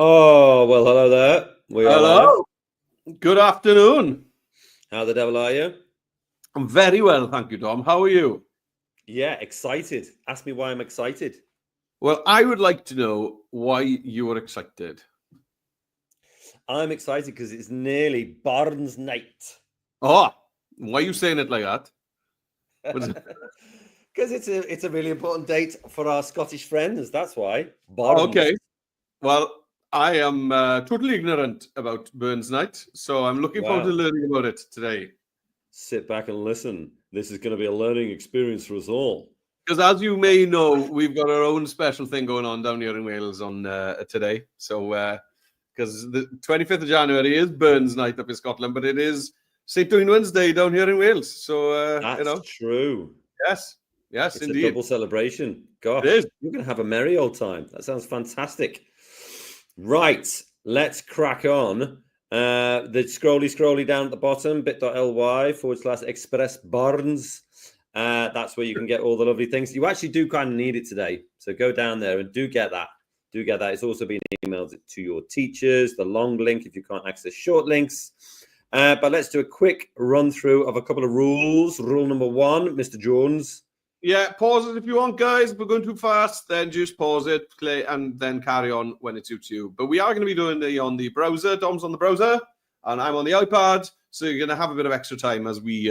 Oh, well, hello there. We are live. Hello. Good afternoon. How the devil are you? I'm very well, thank you, Dom. How are you? Yeah, excited. Ask me why I'm excited. Well, I would like to know why you are excited. I'm excited because it's nearly Barnes night. Oh, why are you saying it like that? Because it's a really important date for our Scottish friends. That's why. Barnes. Okay. Well, I am totally ignorant about Burns Night, so I'm looking forward to Wow. learning about it today. Sit back and listen. This is going to be a learning experience for us all. Because as you may know, we've got our own special thing going on down here in Wales on today. So, because the 25th of January is Burns Night up in Scotland, but it is St. Dwynwen's Day down here in Wales. So, That's true. yes, It's a indeed. double celebration. It Gosh, is. you're going to have a merry old time. That sounds fantastic. Right, let's crack on. The scrolly down at the bottom, bit.ly/express Barnes. That's where you can get all the lovely things. You actually do kind of need it today. So go down there and do get that. Do get that. It's also been emailed to your teachers, the long link if you can't access short links. But let's do a quick run through of a couple of rules. Rule number 1, Mr. Jones. Yeah, pause it if you want, guys. If we're going too fast, then just pause it, play, and then carry on when it suits you. But we are going to be doing it on the browser. Dom's on the browser, and I'm on the iPad. So you're going to have a bit of extra time as we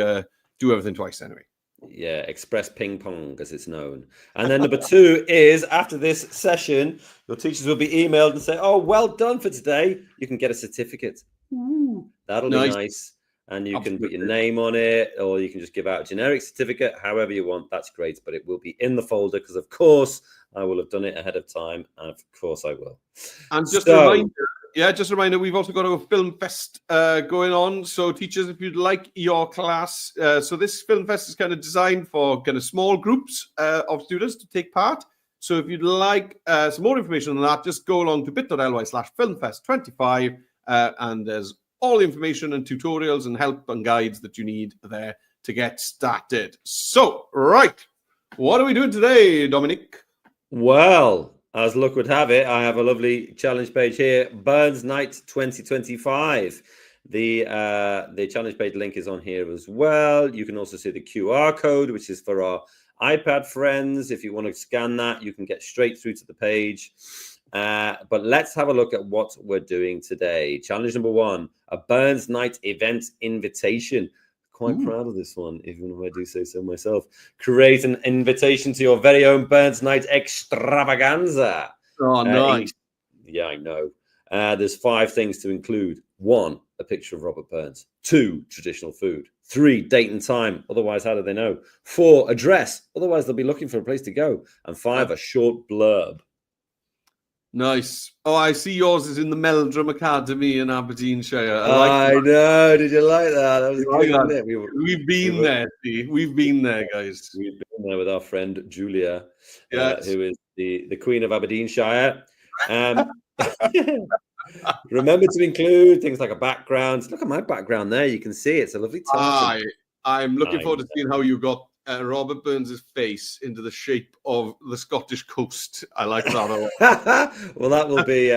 do everything twice anyway. Yeah, Express Ping Pong, as it's known. And then number 2 is, after this session, your teachers will be emailed and say, oh, well done for today. You can get a certificate. Ooh, that'll be nice. And you can put your name on it, or you can just give out a generic certificate, however you want. That's great, but it will be in the folder because, of course, I will have done it ahead of time, and of course I will. And just a reminder, we've also got a film fest going on. So teachers, if you'd like your class, so this film fest is kind of designed for kind of small groups of students to take part. So if you'd like some more information on that, just go along to bit.ly/filmfest25, and there's all the information and tutorials and help and guides that you need there to get started. So, right, what are we doing today, Dominic? Well, as luck would have it, I have a lovely challenge page here, Burns Night 2025. The challenge page link is on here as well. You can also see the QR code, which is for our iPad friends. If you want to scan that, you can get straight through to the page. But let's have a look at what we're doing today. Challenge number 1, a Burns Night event invitation. Quite proud of this one, even if I do say so myself. Create an invitation to your very own Burns Night extravaganza. Oh, nice. Yeah, I know. There's 5 things to include. 1, a picture of Robert Burns. 2, traditional food. 3, date and time. Otherwise, how do they know? 4, address. Otherwise, they'll be looking for a place to go. And 5, a short blurb. Nice. Oh, I see yours is in the Meldrum Academy in Aberdeenshire. I know. Did you like that? That was good, wasn't it? We've been there, see. We've been there, guys. We've been there with our friend Julia, Yes. who is the Queen of Aberdeenshire. Remember to include things like a background. Look at my background there. You can see it's a lovely tartan. I'm looking forward to seeing how you got Robert Burns' face into the shape of the Scottish coast. I like that. Well, that will be.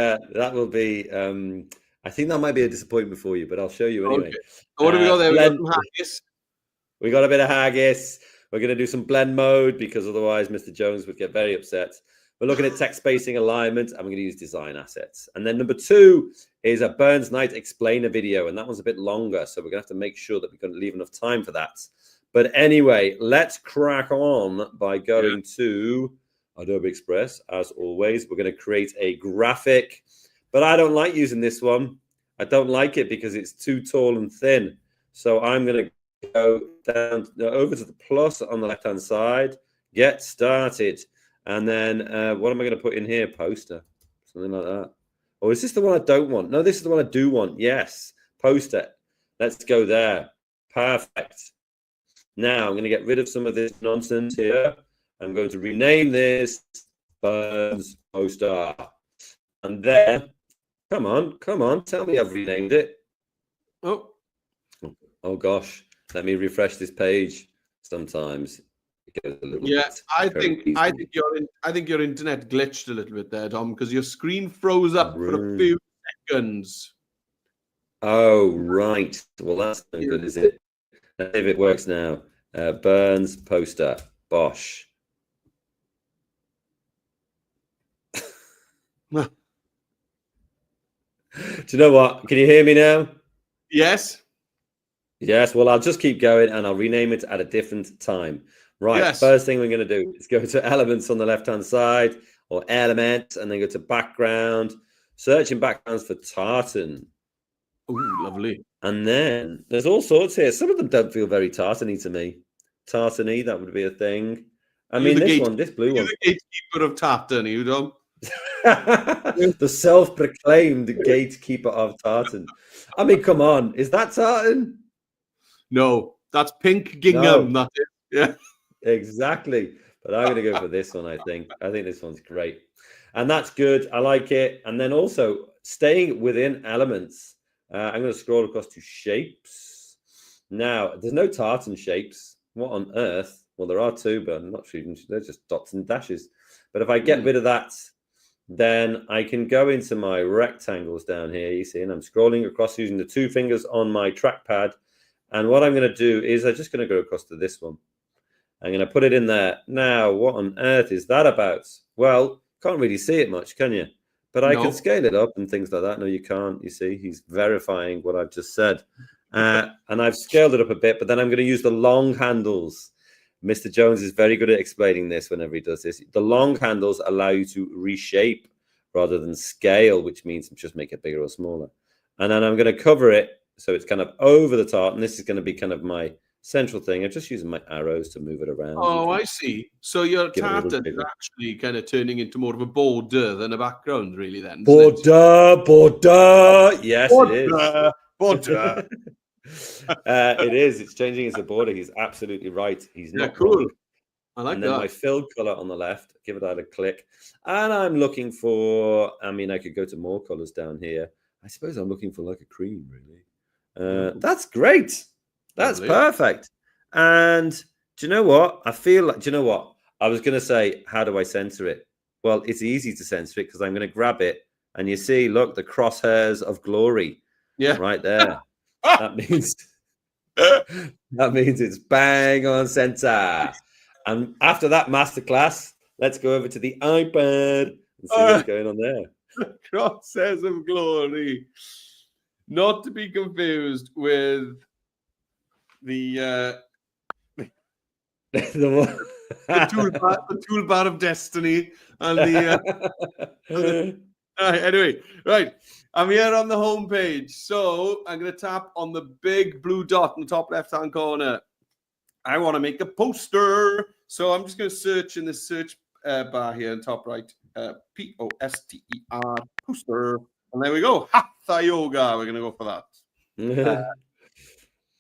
I think that might be a disappointment for you, but I'll show you anyway. Okay. What have we got there? We got some haggis. We got a bit of haggis. We're going to do some blend mode because otherwise Mr. Jones would get very upset. We're looking at text spacing alignment, and we're going to use design assets. And then number 2 is a Burns Night explainer video, and that one's a bit longer, so we're going to have to make sure that we're going to leave enough time for that. But anyway, let's crack on by going to Adobe Express. As always, we're going to create a graphic, but I don't like using this one. I don't like it because it's too tall and thin. So I'm going to go down over to the plus on the left-hand side, get started. And then what am I going to put in here? Poster, something like that. Or is this the one I don't want? No, this is the one I do want. Yes, poster. Let's go there. Perfect. Now I'm going to get rid of some of this nonsense here. I'm going to rename this Burns poster. And then, come on, tell me I've renamed it. Oh gosh, let me refresh this page sometimes. it goes a little Yeah, bit I crazy. think your internet glitched a little bit there, Tom, because your screen froze up for a Right. few seconds. Oh, right. Well, that's no good, is it? Let's see if it works now. Burns poster. Bosh. Do you know what? Can you hear me now? Yes. Yes. Well, I'll just keep going and I'll rename it at a different time. Right. Yes. First thing we're going to do is go to elements on the left-hand side or element and then go to background. Searching backgrounds for tartan. Ooh, lovely. And then there's all sorts here. Some of them don't feel very tartany to me. Tartany, that would be a thing. I mean, this blue one. You're the gatekeeper of tartan, you Tom. The self-proclaimed gatekeeper of tartan. I mean, come on, is that tartan? No, that's pink gingham. No. That is. Yeah. Exactly. But I'm going to go for this one, I think. I think this one's great. And that's good. I like it. And then also staying within elements, I'm going to scroll across to shapes. Now, there's no tartan shapes. What on earth? Well, there are two, but I'm not sure. They're just dots and dashes. But if I get rid of that, then I can go into my rectangles down here, you see, and I'm scrolling across using the two fingers on my trackpad. And what I'm going to do is I'm just going to go across to this one. I'm going to put it in there. Now, what on earth is that about? Well, can't really see it much, can you? But I can scale it up and things like that. No, you can't. You see, he's verifying what I've just said. And I've scaled it up a bit, but then I'm going to use the long handles. Mr. Jones is very good at explaining this whenever he does this. The long handles allow you to reshape rather than scale, which means just make it bigger or smaller. And then I'm going to cover it so it's kind of over the top. And this is going to be kind of my central thing. I'm just using my arrows to move it around. Oh, I see. So your tartan is actually kind of turning into more of a border than a background, really, then. Border. Yes, it is. Border. It is. It's changing as a border. He's absolutely right. He's not cool. wrong. I like and then that. My fill color on the left. Give it a click. And I'm looking for, I mean, I could go to more colors down here. I suppose I'm looking for like a cream, really. That's great. That's perfect. And do you know what? I feel like, do you know what? I was going to say, how do I censor it? Well, it's easy to censor it because I'm going to grab it. And you see, look, the crosshairs of glory. Yeah. Right there. That means it's bang on center. And after that masterclass, let's go over to the iPad and see what's going on there. Crosshairs of glory. Not to be confused with the toolbar of destiny and the anyway, right. I'm here on the home page. So I'm going to tap on the big blue dot in the top left-hand corner. I want to make a poster. So I'm just going to search in the search bar here in top right. P-O-S-T-E-R, poster. And there we go. Hatha yoga. We're going to go for that.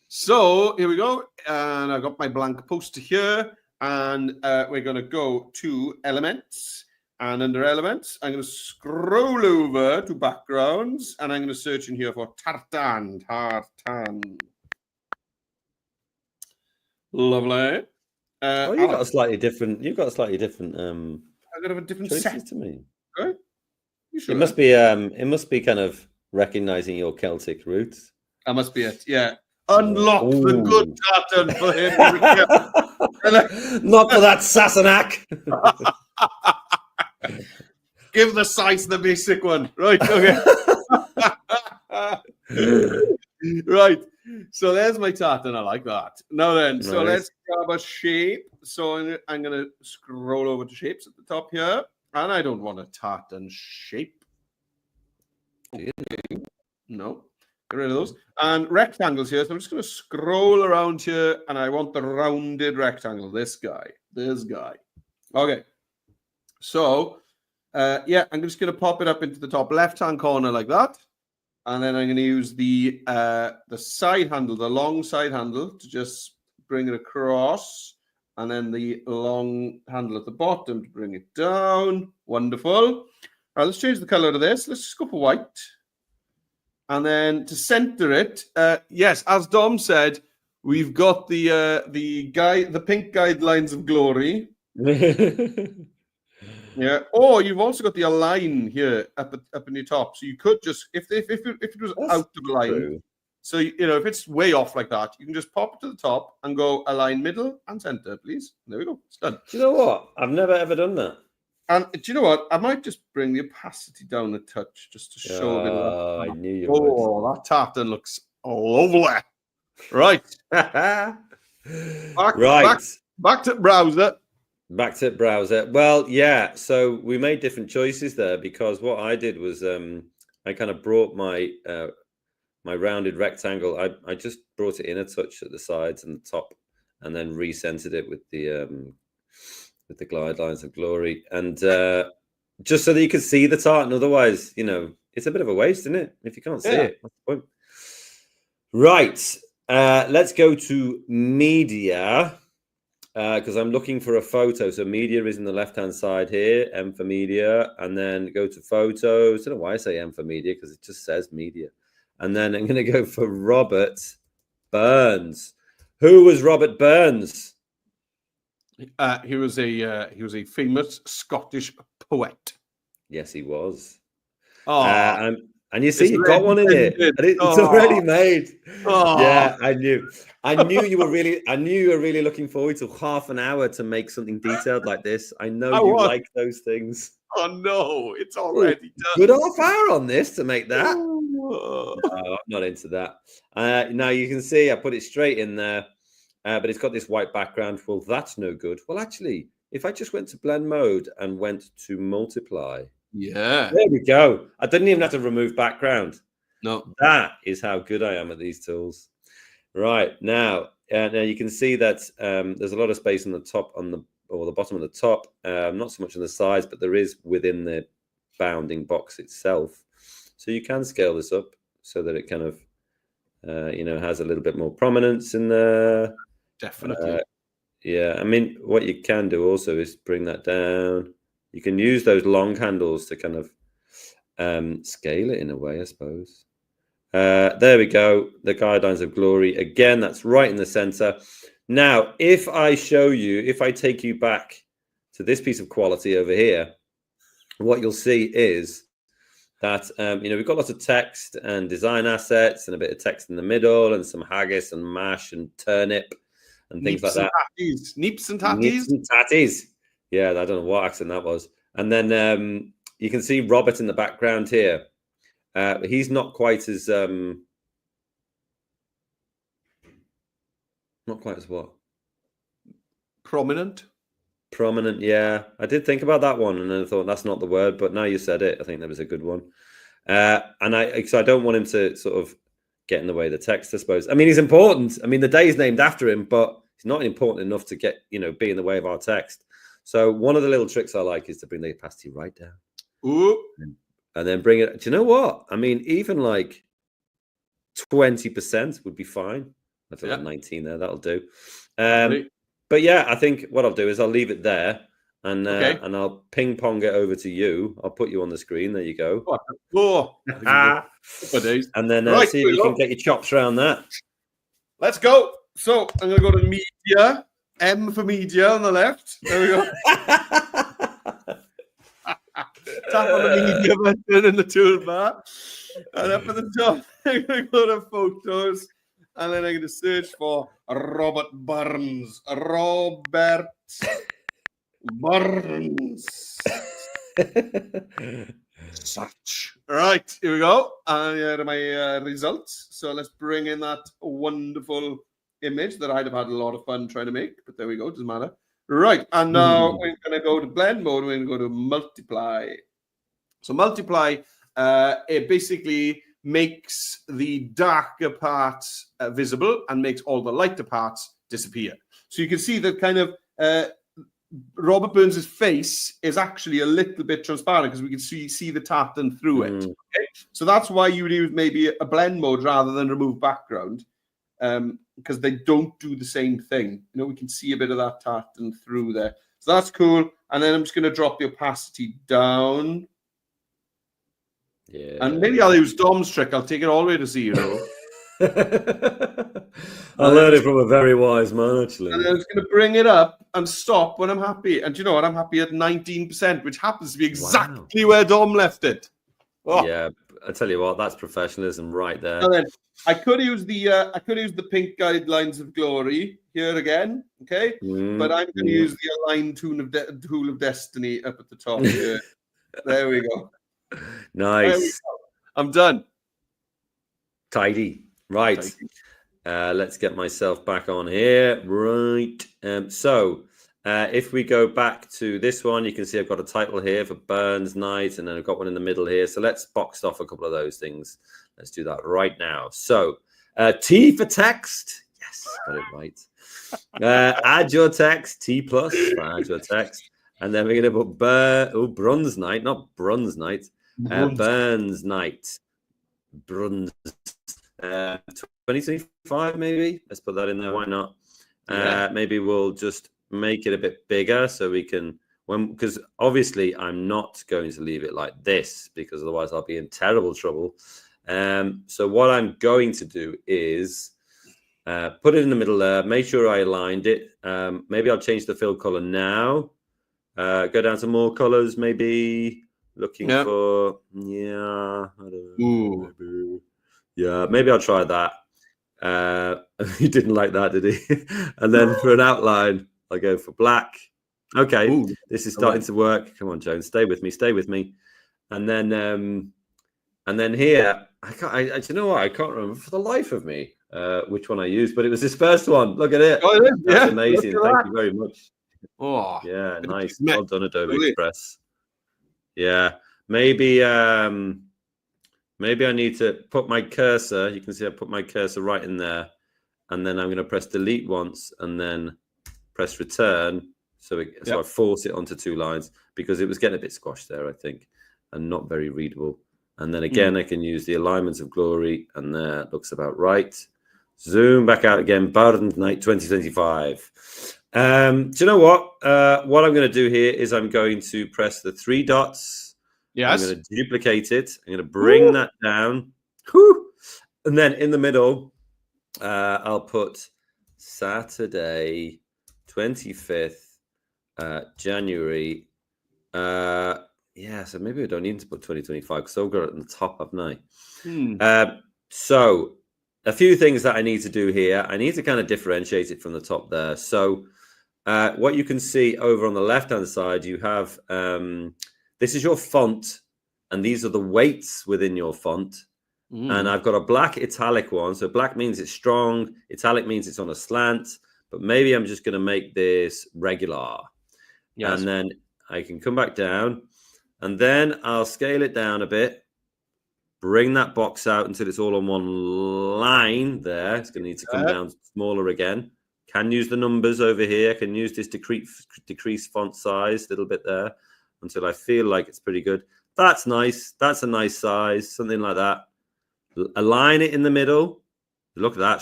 So here we go. And I've got my blank poster here. And we're going to go to elements. And under elements, I'm going to scroll over to backgrounds. And I'm going to search in here for tartan. Lovely. You've got a slightly different. I've got a different set to me. Okay. You sure? It must be kind of recognizing your Celtic roots. That must be it. Yeah. Unlock the good tartan for him. Not for that Sassenach. Give the size the basic one. Right. Okay. Right. So there's my tartan. I like that. Now then, nice. So let's grab a shape. So I'm going to scroll over to shapes at the top here. And I don't want a tartan shape. No. Get rid of those. And rectangles here. So I'm just going to scroll around here. And I want the rounded rectangle. This guy. Okay. So, yeah, I'm just going to pop it up into the top left-hand corner like that. And then I'm going to use the side handle, the long side handle, to just bring it across. And then the long handle at the bottom to bring it down. Wonderful. All right, let's change the color of this. Let's just go for white. And then to center it, yes, as Dom said, We've got the pink guidelines of glory. Yeah. Or you've also got the align here up in your top. So you could just if it was That's out of line. true. So if it's way off like that, you can just pop it to the top and go align middle and center, please. There we go. It's done. Do you know what? I've never ever done that. And do you know what? I might just bring the opacity down a touch just to show a bit of that. Oh, I knew you would. Oh, that tartan looks lovely. Right. Right. Back to browser. Back to browser. Well, yeah. So we made different choices there because what I did was I kind of brought my my rounded rectangle. I just brought it in a touch at the sides and the top, and then recentered it with the glide lines of glory, and just so that you could see the tartan. Otherwise, it's a bit of a waste, isn't it? If you can't see it, what's the point? Right. Let's go to media. Because I'm looking for a photo. So media is in the left-hand side here, M for media, and then go to photos. I don't know why I say M for media, because it just says media. And then I'm going to go for Robert Burns. Who was Robert Burns? He was a famous Scottish poet. Yes, he was. Oh, and you see, you got one in it. It's already made. Oh. Yeah, I knew you were really looking forward to half an hour to make something detailed like this. I know you like those things. Oh no, it's already done. Good half hour on this to make that. No, I'm not into that. Now you can see I put it straight in there, but it's got this white background. Well, that's no good. Well, actually, if I just went to blend mode and went to multiply. Yeah. There we go. I didn't even have to remove background. No. That is how good I am at these tools. Right. Now you can see that there's a lot of space on the top, the bottom of the top. Not so much on the sides, but there is within the bounding box itself. So you can scale this up so that it kind of, has a little bit more prominence in there. Definitely. Yeah. I mean, what you can do also is bring that down. You can use those long handles to kind of scale it in a way, I suppose. There we go. The guidelines of glory. Again, that's right in the center. Now, if I take you back to this piece of quality over here, what you'll see is that, we've got lots of text and design assets and a bit of text in the middle and some haggis and mash and turnip and things like that. Neeps and tatties. Neeps and tatties. Yeah, I don't know what accent that was. And then you can see Robert in the background here. He's not quite as what? Prominent. Prominent, yeah. I did think about that one, and then I thought that's not the word, but now you said it, I think that was a good one. So I don't want him to sort of get in the way of the text, I suppose. I mean, he's important. I mean, the day is named after him, but he's not important enough to get, be in the way of our text. So one of the little tricks I like is to bring the opacity right down. Ooh. And then bring it. Do you know what? I mean, even like 20% would be fine. I don't know, 19 there. That'll do. But yeah, I think what I'll do is I'll leave it there, and I'll ping pong it over to you. I'll put you on the screen. There you go. And then see if you can get your chops around that. Let's go. So I'm going to go to media. M for media on the left. There we go. Tap on the media button in the toolbar. And up at the top, I'm going to go to photos. And then I'm going to search for Robert Burns. Robert Burns. Search. Right, here we go. And here are my results. So let's bring in that wonderful image that I'd have had a lot of fun trying to make. But there we go, doesn't matter. Right, and now we're going to go to blend mode. We're going to go to multiply. So multiply, it basically makes the darker parts visible and makes all the lighter parts disappear. So you can see that kind of Robert Burns's face is actually a little bit transparent because we can see the tartan through it. Okay? So that's why you would use maybe a blend mode rather than remove background, because they don't do the same thing. We can see a bit of that tartan through there. So that's cool. And then I'm just going to drop the opacity down. Yeah. And maybe I'll use Dom's trick. I'll take it all the way to 0. I learned it from a very wise man, actually. And I was going to bring it up and stop when I'm happy. And do you know what? I'm happy at 19%, which happens to be exactly where Dom left it. Oh. Yeah, I tell you what, that's professionalism right there. And then I could use the pink guidelines of glory here again, okay? But I'm going to use the align tool of destiny up at the top here. There we go. Nice. I'm done. Tidy. Right. Tidy. Let's get myself back on here. Right. So if we go back to this one, you can see I've got a title here for Burns Night, and then I've got one in the middle here. So let's box off a couple of those things. Let's do that right now. So T for text. Yes, got it right. Add your text. T plus for add your text. And then we're going to put Bronze Night, not Bronze Night. Burns Night. Bronze. 2025 maybe. Let's put that in there. Why not? Maybe we'll just make it a bit bigger so we can, because obviously I'm not going to leave it like this, because otherwise I'll be in terrible trouble. So what I'm going to do is put it in the middle there, make sure I aligned it. Maybe I'll change the fill color now. Go down to more colors, maybe looking for, I don't know. Yeah, maybe I'll try that. He didn't like that, did he? And then for an outline, I'll go for black. Okay, this is starting to work. Come on, Jones, stay with me. And then here, do you know what? I can't remember for the life of me which one I used, but it was this first one. Look at it. Oh, that's amazing. Thank you very much. Oh, yeah, nice. Well done, Adobe Express. Yeah, maybe I need to put my cursor. You can see I put my cursor right in there, and then I'm going to press delete once, and then press return. So I force it onto 2 lines, because it was getting a bit squashed there, I think, and not very readable. And then again, I can use the alignments of glory, and there looks about right. Zoom back out again. Burns Night 2025. Do you know what? What I'm going to do here is I'm going to press the 3 dots. Yes. I'm going to duplicate it. I'm going to bring that down. And then in the middle, I'll put Saturday, 25th January. So maybe we don't need to put 2025 because I've got it on the top, haven't I? So a few things that I need to do here. I need to kind of differentiate it from the top there. So what you can see over on the left-hand side, you have, this is your font, and these are the weights within your font. And I've got a black italic one. So black means it's strong. Italic means it's on a slant. But maybe I'm just going to make this regular. Yes. And then I can come back down. And then I'll scale it down a bit. Bring that box out until it's all on one line there. It's going to need to come down smaller again. Can use the numbers over here. Can use this decrease font size a little bit there until I feel like it's pretty good. That's nice. That's a nice size. Something like that. Align it in the middle. Look at that.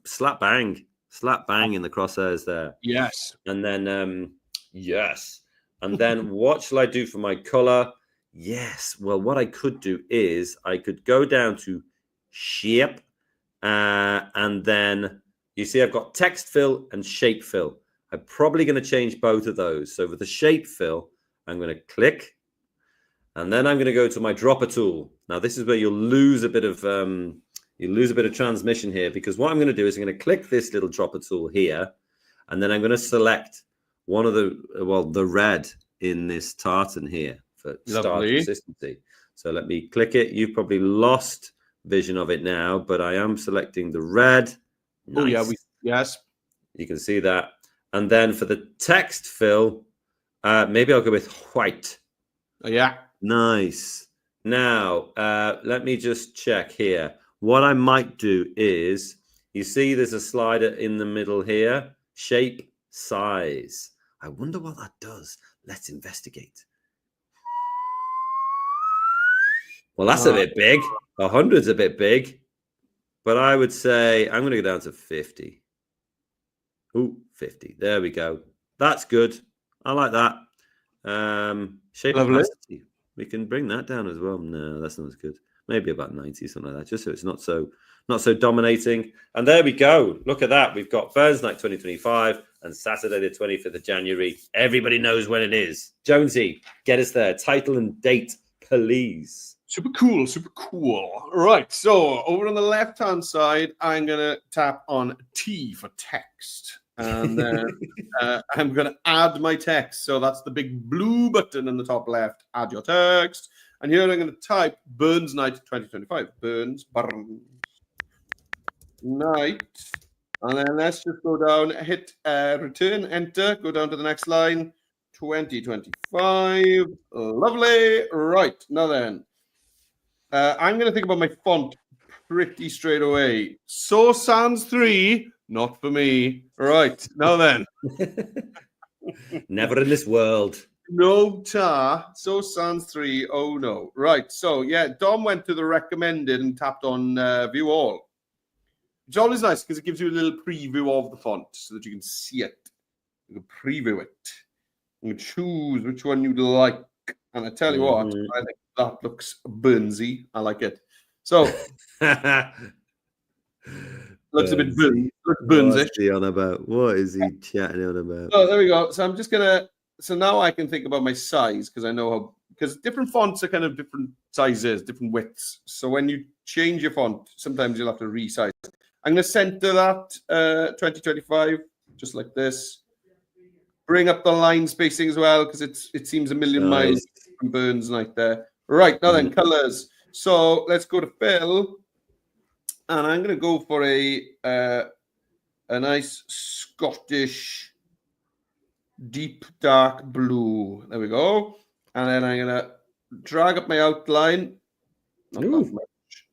Slap bang in the crosshairs there. Yes. And then, yes. And then what shall I do for my color? Yes. Well, what I could do is I could go down to shape. And then you see I've got text fill and shape fill. I'm probably going to change both of those. So for the shape fill, I'm going to click. And then I'm going to go to my dropper tool. Now, this is where you'll lose a bit of transmission here, because what I'm going to do is I'm going to click this little dropper tool here, and then I'm going to select one of the red in this tartan here for star consistency. So let me click it. You've probably lost vision of it now, but I am selecting the red. Nice. Oh yeah, yes. You can see that. And then for the text fill, maybe I'll go with white. Oh, yeah. Nice. Now, let me just check here. What I might do is, you see there's a slider in the middle here. Shape, size. I wonder what that does. Let's investigate. Well, that's a bit big. 100's a bit big. But I would say I'm going to go down to 50. Ooh, 50. There we go. That's good. I like that. Shape opacity. We can bring that down as well. No, that's not as good. Maybe about 90, something like that, just so it's not so dominating. And there we go. Look at that. We've got Burns Night 2025 and Saturday the 25th of January. Everybody knows when it is. Jonesy, get us there. Title and date, please. Super cool, super cool. Right, so over on the left-hand side, I'm going to tap on T for text. And then I'm going to add my text. So that's the big blue button in the top left, add your text. And here I'm going to type Burns Night 2025. Burns Night. And then let's just go down, hit return, enter, go down to the next line, 2025. Lovely. Right, now then. I'm going to think about my font pretty straight away. So Sans 3, not for me. Right, now then. Never in this world. No tar. So Sans 3, oh no. Right, so yeah, Dom went to the recommended and tapped on view all. It's always nice because it gives you a little preview of the font so that you can see it. You can preview it. You can choose which one you'd like. And I tell you what, I think that looks Burnsy. I like it. So, looks a bit Burnsy. What's he on about? What is he chatting on about? So, there we go. So, I'm just going to, so now I can think about my size because I know how, because different fonts are kind of different sizes, different widths. So, when you change your font, sometimes you'll have to resize. I'm going to center that 2025, just like this. Bring up the line spacing as well because it seems a million miles from Burns Night there. Right, now then, colors. So let's go to fill. And I'm going to go for a nice Scottish deep dark blue. There we go. And then I'm going to drag up my outline. Not that much.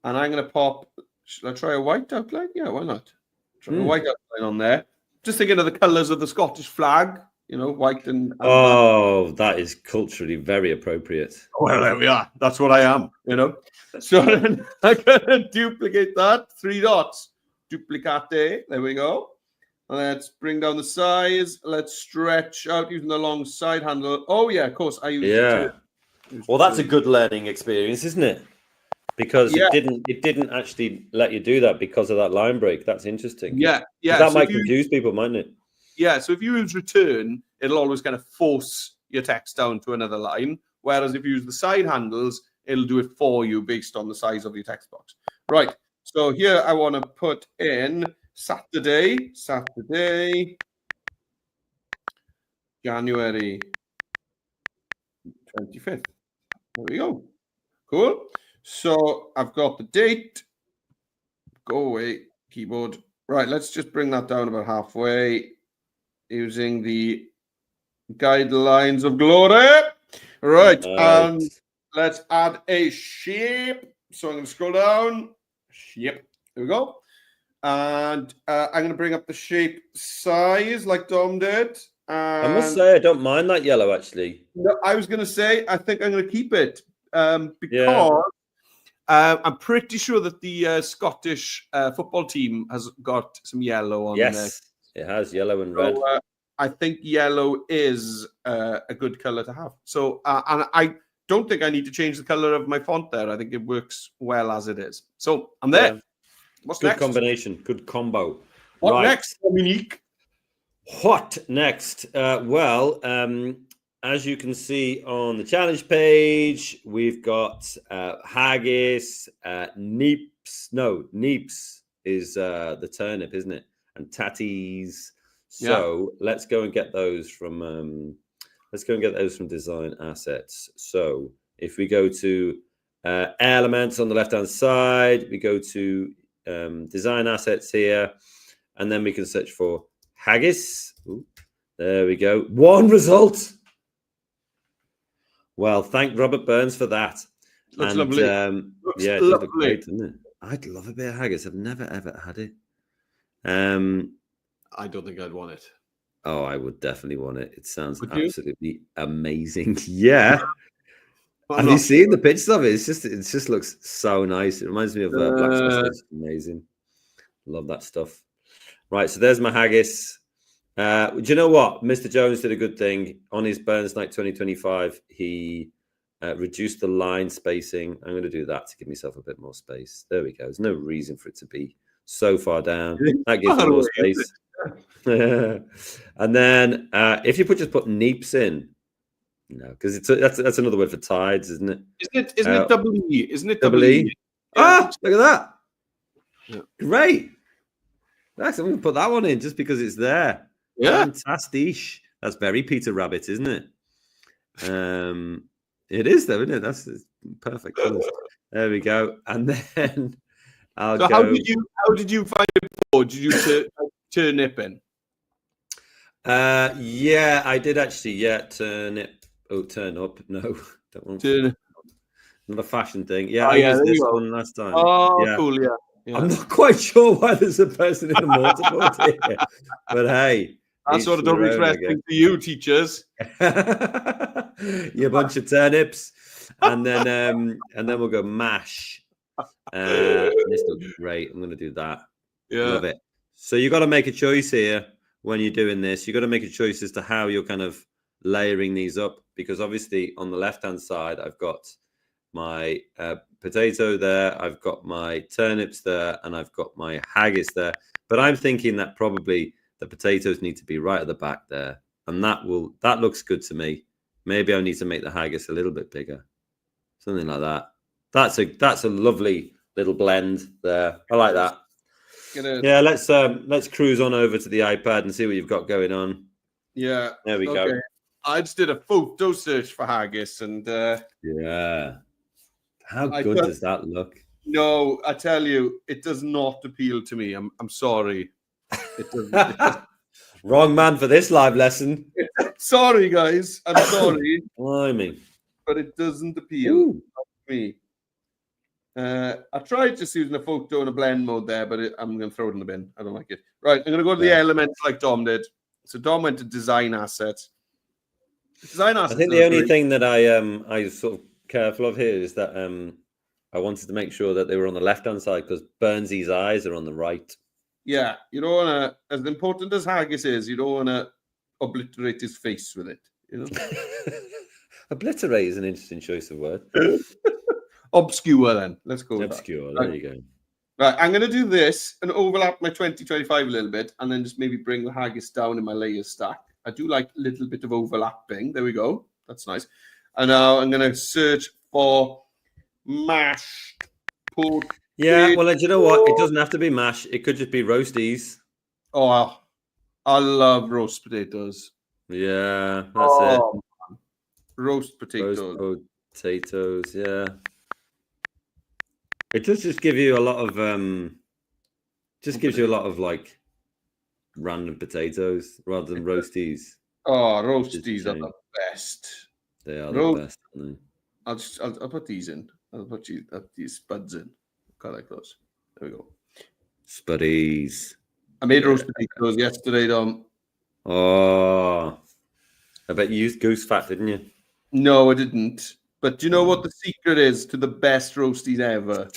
And I'm going to pop. Should I try a white outline? Yeah, why not? Try a white outline on there. Just thinking of the colours of the Scottish flag, you know, white and oh, that is culturally very appropriate. Well, there we are. That's what I am, you know. So I'm going to duplicate that. 3 dots. Duplicate. There we go. Let's bring down the size. Let's stretch out using the long side handle. Oh, yeah, of course. I use it too. Well, that's a good learning experience, isn't it? Because it didn't actually let you do that because of that line break. That's interesting. Yeah. That might confuse people, mightn't it? Yeah. So if you use return, it'll always kind of force your text down to another line. Whereas if you use the side handles, it'll do it for you based on the size of your text box. Right. So here I want to put in Saturday, January 25th. There we go. Cool. So I've got the date. Go away, keyboard. Right, let's just bring that down about halfway using the guidelines of glory. Right, and let's add a shape. So I'm going to scroll down. Shape. There we go. And I'm going to bring up the shape size like Dom did. I must say, I don't mind that yellow, actually. No, I was going to say, I think I'm going to keep it because I'm pretty sure that the Scottish football team has got some yellow on there. Yes, it has yellow and red. I think yellow is a good color to have. So, and I don't think I need to change the color of my font there. I think it works well as it is. So I'm there. Yeah. What's good next? Combination, good combo. What next, Dominique? What next? As you can see on the challenge page, we've got haggis, neeps. No, neeps is the turnip, isn't it? And tatties. So let's go and get those from design assets. So if we go to elements on the left-hand side, we go to design assets here, and then we can search for haggis. Ooh, there we go. One result. Well, thank Robert Burns for that. Looks lovely. Looks it does look great, doesn't it? I'd love a bit of haggis. I've never ever had it. I don't think I'd want it. Oh, I would definitely want it. It sounds absolutely amazing. Yeah. Have you seen the pictures of it? It just looks so nice. It reminds me of black sausage. Amazing. Love that stuff. Right, so there's my haggis. Do you know what? Mr. Jones did a good thing on his Burns Night 2025. He reduce the line spacing. I'm going to do that to give myself a bit more space. There we go. There's no reason for it to be so far down. That gives me more space. And then if you just put neeps in, because that's another word for tides, isn't it? Isn't it double E? Isn't it double E? Yeah. Look at that. Yeah. Great. I'm going to put that one in just because it's there. Yeah. Fantastic. That's very Peter Rabbit, isn't it? It is, though, isn't it? That's perfect colours. There we go. And then I'll go. How did you find it before? Did you turnip in? Yeah, I did actually. Yeah, turn up. No, don't want Turn. Not a fashion thing. Yeah, I used this one last time. Oh, yeah. Cool. Yeah. I'm not quite sure why there's a person in a mortarboard here, but hey, that's what Adobe interesting for you, teachers. You bunch of turnips, and then we'll go mash. This looks great. I'm going to do that. Yeah, love it. So you got to make a choice here when you're doing this. You got to make a choice as to how you're kind of layering these up, because obviously on the left-hand side, I've got my potato there, I've got my turnips there, and I've got my haggis there. But I'm thinking that probably the potatoes need to be right at the back there, and that looks good to me. Maybe I need to make the haggis a little bit bigger, something like that. That's a lovely little blend there. I like that. Yeah, let's cruise on over to the iPad and see what you've got going on. Yeah, there we go. I just did a photo search for haggis, and yeah. How good does that look? No, I tell you, it does not appeal to me. I'm sorry. It doesn't. Wrong man for this live lesson. Sorry, guys. I'm sorry. Blimey. But it doesn't appeal to me. I tried just using a photo in a blend mode there, but I'm going to throw it in the bin. I don't like it. Right, I'm going to go to the elements like Dom did. So Dom went to design assets. Design assets. I think the only thing that I sort of careful of here is that I wanted to make sure that they were on the left-hand side because Burnsy's eyes are on the right. Yeah, you don't want to, as important as haggis is, you don't want to obliterate his face with it, you know? Obliterate is an interesting choice of word. Obscure, then. Let's go with obscure, that. There you go. Right, I'm going to do this and overlap my 2025 a little bit, and then just maybe bring the haggis down in my layers stack. I do like a little bit of overlapping. There we go. That's nice. And now I'm going to search for mashed potato. Yeah, well, do you know what? It doesn't have to be mash. It could just be roasties. Oh, I love roast potatoes. Yeah, that's it. Roast potatoes. Roast potatoes, yeah. It does just give you a lot of gives you a lot of like random potatoes rather than roasties. Oh, roasties are the best. They are the best, aren't they? I'll put these in. I'll put these spuds in. Kind of like those. There we go. Spuddies. I made roast potatoes yesterday, Dom. Oh, I bet you used goose fat, didn't you? No, I didn't. But do you know what the secret is to the best roasties ever?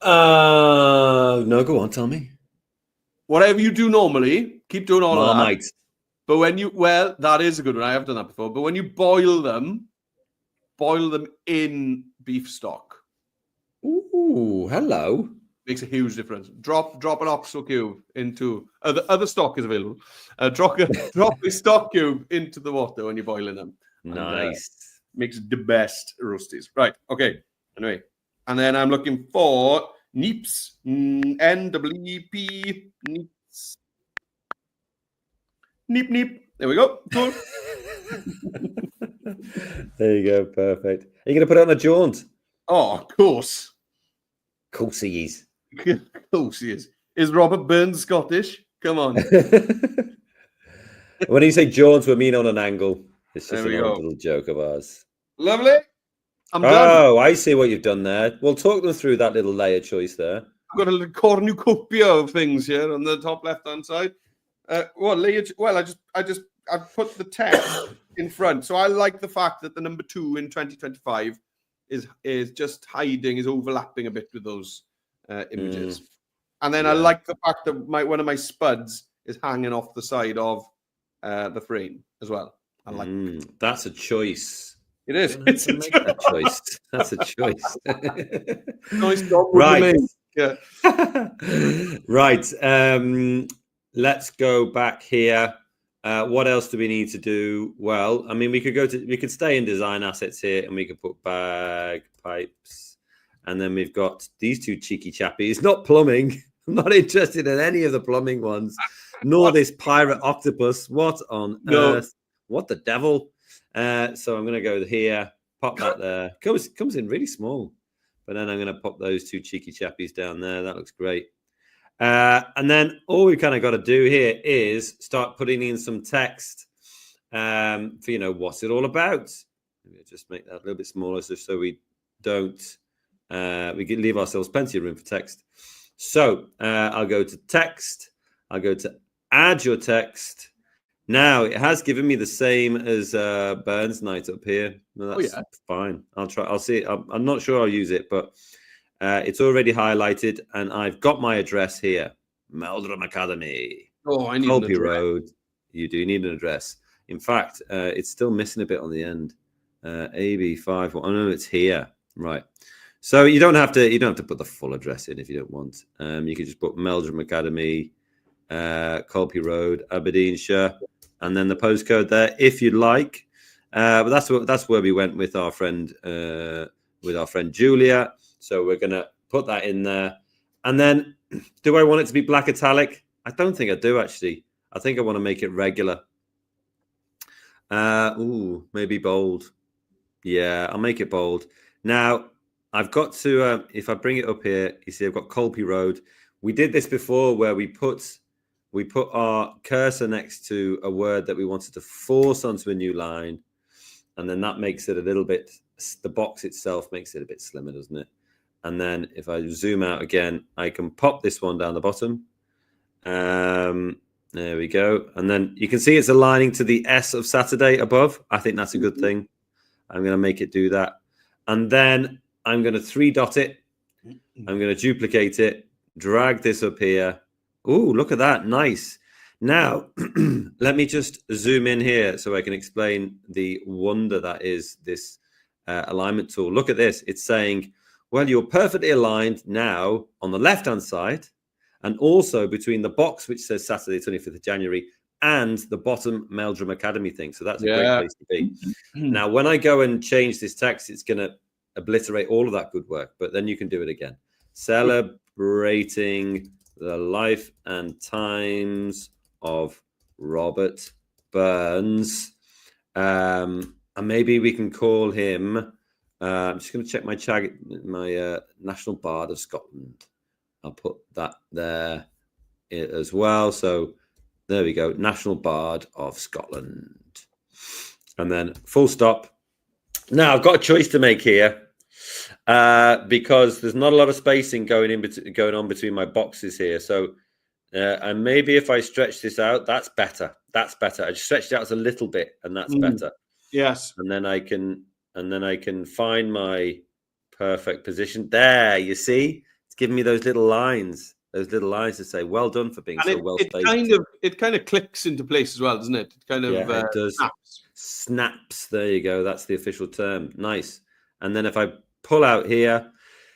No, go on, tell me. Whatever you do normally, keep doing all of that. But when that is a good one. I have done that before. But when you boil them in beef stock. Ooh, hello. Makes a huge difference. Drop an oxo cube into other stock is available. Drop a stock cube into the water when you're boiling them. Nice. And, makes the best roasties. Right. Okay. Anyway, and then I'm looking for neeps. NWP neeps. Neep. There we go. Cool. There you go. Perfect. Are you going to put it on a jaunt? Oh, of course. Of course he is. Of course he is. Is Robert Burns Scottish? Come on. When you say jaunts, we mean on an angle. It's just a little joke of ours. Lovely. I'm done. Oh, I see what you've done there. We'll talk them through that little layer choice there. I've got a little cornucopia of things here on the top left-hand side. I put the text in front. So I like the fact that the number 2 in 2025 is just hiding, is overlapping a bit with those images. And then I like the fact that one of my spuds is hanging off the side of the frame as well. I like that's a choice. It is. Don't have to make that choice. That's a choice. Nice job with Right. the link. Yeah. Right. Let's go back here. What else do we need to do? Well, I mean, we could stay in design assets here, and we could put bagpipes, and then we've got these two cheeky chappies. Not plumbing. I'm not interested in any of the plumbing ones, nor this pirate octopus. What on earth? What the devil? So I'm going to go here, pop that there. Comes in really small, but then I'm going to pop those two cheeky chappies down there. That looks great. And then all we kind of got to do here is start putting in some text for, what's it all about. Just make that a little bit smaller so we don't, we can leave ourselves plenty of room for text. So I'll go to text. I'll go to add your text. Now it has given me the same as Burns Night up here. No, that's fine. I'll try. I'll see it. I'm not sure I'll use it, but it's already highlighted, and I've got my address here. Meldrum Academy. Oh, I need Colby Road. You do need an address. In fact, it's still missing a bit on the end. AB5. Oh no, it's here. Right. So you don't have to put the full address in if you don't want. You can just put Meldrum Academy, Colby Road, Aberdeenshire, and then the postcode there if you'd like. But that's where we went with our friend Julia. So we're gonna put that in there. And then, do I want it to be black italic? I don't think I do actually. I think I want to make it regular. Maybe bold. Yeah, I'll make it bold. Now I've got to. If I bring it up here, you see I've got Colby Road. We did this before where we put our cursor next to a word that we wanted to force onto a new line, and then that makes it a little bit. The box itself makes it a bit slimmer, doesn't it? And then if I zoom out again, I can pop this one down the bottom. There we go. And then you can see it's aligning to the S of Saturday above. I think that's a good thing. I'm going to make it do that. And then I'm going to 3-dot it. I'm going to duplicate it, drag this up here. Ooh, look at that. Nice. Now, let me just zoom in here so I can explain the wonder that is this alignment tool. Look at this. It's saying, well, you're perfectly aligned now on the left-hand side and also between the box which says Saturday, 25th of January, and the bottom Meldrum Academy thing. So that's a great place to be. Now, when I go and change this text, it's going to obliterate all of that good work, but then you can do it again. Celebrating the life and times of Robert Burns. And maybe we can call him... I'm just going to check my National Bard of Scotland. I'll put that there as well. So there we go. National Bard of Scotland. And then full stop. Now I've got a choice to make here because there's not a lot of spacing going on between my boxes here. So and maybe if I stretch this out, that's better. That's better. I just stretched it out a little bit, and that's better. Yes. And then I can find my perfect position. There, you see? It's giving me those little lines to say, well done for being so well spaced. It kind of clicks into place as well, doesn't it? It kind of it does. Snaps. There you go. That's the official term. Nice. And then if I pull out here,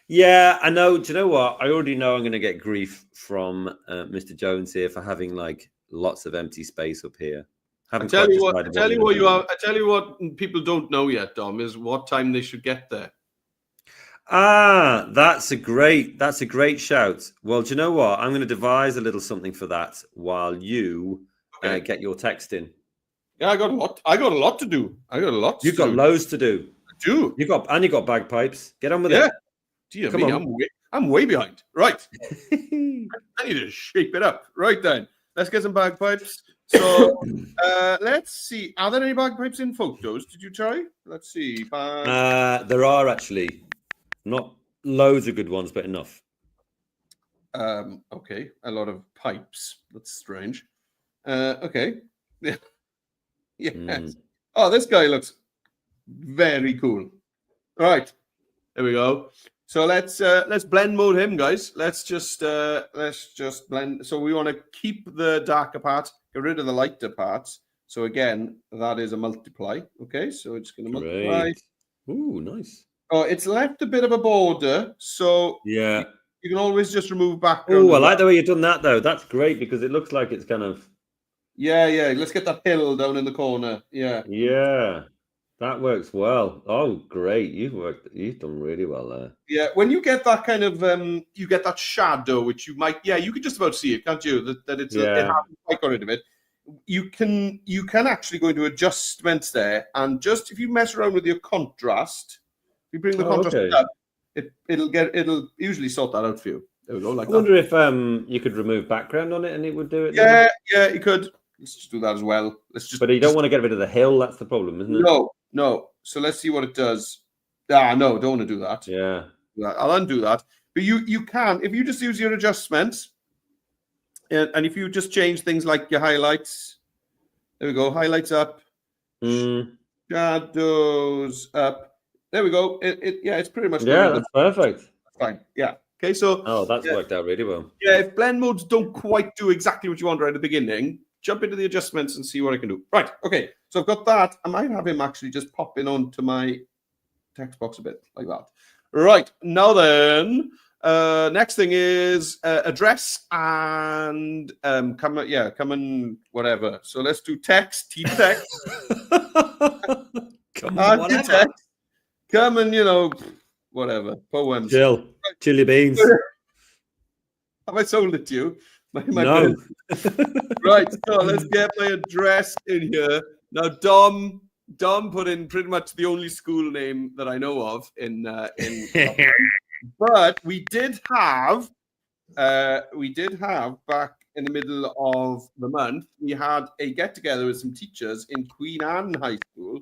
yeah, I know. Do you know what? I already know I'm going to get grief from Mr. Jones here for having like lots of empty space up here. I tell you what people don't know yet, Dom, is what time they should get there. That's a great shout. Well, do you know what? I'm going to devise a little something for that while you get your text in. Yeah, I got a lot to do. You've got loads to do. I do. You got bagpipes. Get on with it. Dear me, I'm way behind. Right. I need to shape it up. Right then. Let's get some bagpipes. So let's see. Are there any bagpipes in photos? Did you try? Let's see. There are actually not loads of good ones, but enough. Okay, a lot of pipes. That's strange. Okay. Yes. Oh, this guy looks very cool. All right. There we go. So let's blend mode him, guys. Let's just blend. So we want to keep the darker parts, get rid of the lighter parts. So again, that is a multiply. Okay, so it's going to multiply. Great. Ooh, nice. Oh, it's left a bit of a border, so Yeah. you can always just remove background. Oh, I like the way you've done that, though. That's great because it looks like it's kind of... Yeah. Let's get that hill down in the corner. Yeah. That works well. Oh, great. You've done really well there. Yeah, when you get that kind of you get that shadow, which you might, you can just about see it, can't you? That it hasn't quite got rid of it. You can actually go into adjustments there, and just if you mess around with your contrast, if you bring the contrast up, it'll usually sort that out for you. There we go, like that. I wonder if you could remove background on it and it would do it. Yeah, you could. Let's just do that as well. But you don't want to get rid of the hill. That's the problem, isn't it? No. So let's see what it does. No, don't want to do that. Yeah. I'll undo that. But you can, if you just use your adjustments, and if you just change things like your highlights, there we go, highlights up, shadows up. There we go. It's pretty much that's perfect. Fine. Yeah. Okay, so that's worked out really well. Yeah, if blend modes don't quite do exactly what you want right at the beginning, jump into the adjustments and see what I can do. Right. Okay. So I've got that. I might have him actually just pop in onto my text box a bit like that. Right. Now then, next thing is address and come and whatever. So let's do text, text. Come on, whatever. Come and whatever poems. Chili beans. Have I sold it to you? No. Right. So let's get my address in here now. Dom put in pretty much the only school name that I know of in but we did have back in the middle of the month, we had a get together with some teachers in Queen Anne High School.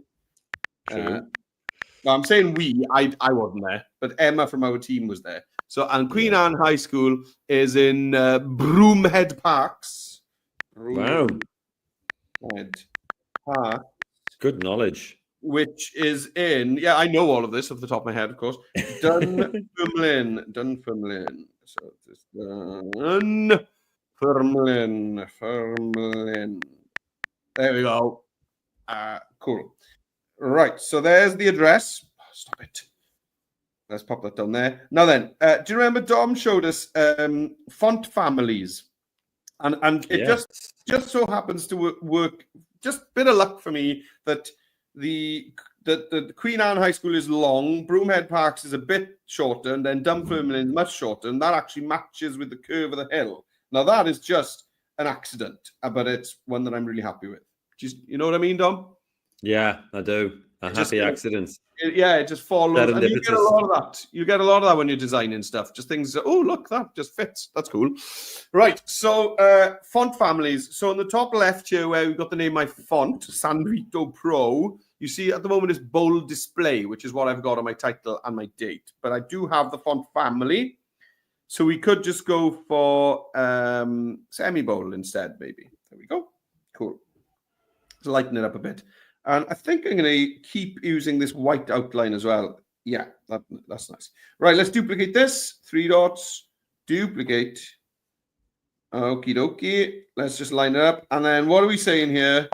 I'm saying I wasn't there, but Emma from our team was there. So, and Queen Anne High School is in Broomhead Parks. Wow. Park. Good knowledge. Which is in, I know all of this off the top of my head, of course. Dunfermline. So it's Dunfermline. There we go. Cool. Right, so there's the address. Stop it. Let's pop that down there. Now then, do you remember Dom showed us font families? And it just so happens to work, just a bit of luck for me that the Queen Anne High School is long, Broomhead Parks is a bit shorter, and then Dunfermline is much shorter, and that actually matches with the curve of the hill. Now that is just an accident, but it's one that I'm really happy with. You know what I mean, Dom? Yeah, I do. Happy accidents. It just follows. And you get a lot of that. You get a lot of that when you're designing stuff. Just things that, look, that just fits. That's cool. Right. So font families. So on the top left here where we've got the name of my font, Sanrito Pro, you see at the moment it's bold display, which is what I've got on my title and my date. But I do have the font family. So we could just go for semi-bold instead, maybe. There we go. Cool. Let's lighten it up a bit. And I think I'm going to keep using this white outline as well. Yeah, that's nice. Right, let's duplicate this. 3 dots, duplicate. Okie dokie. Let's just line it up. And then what are we saying here?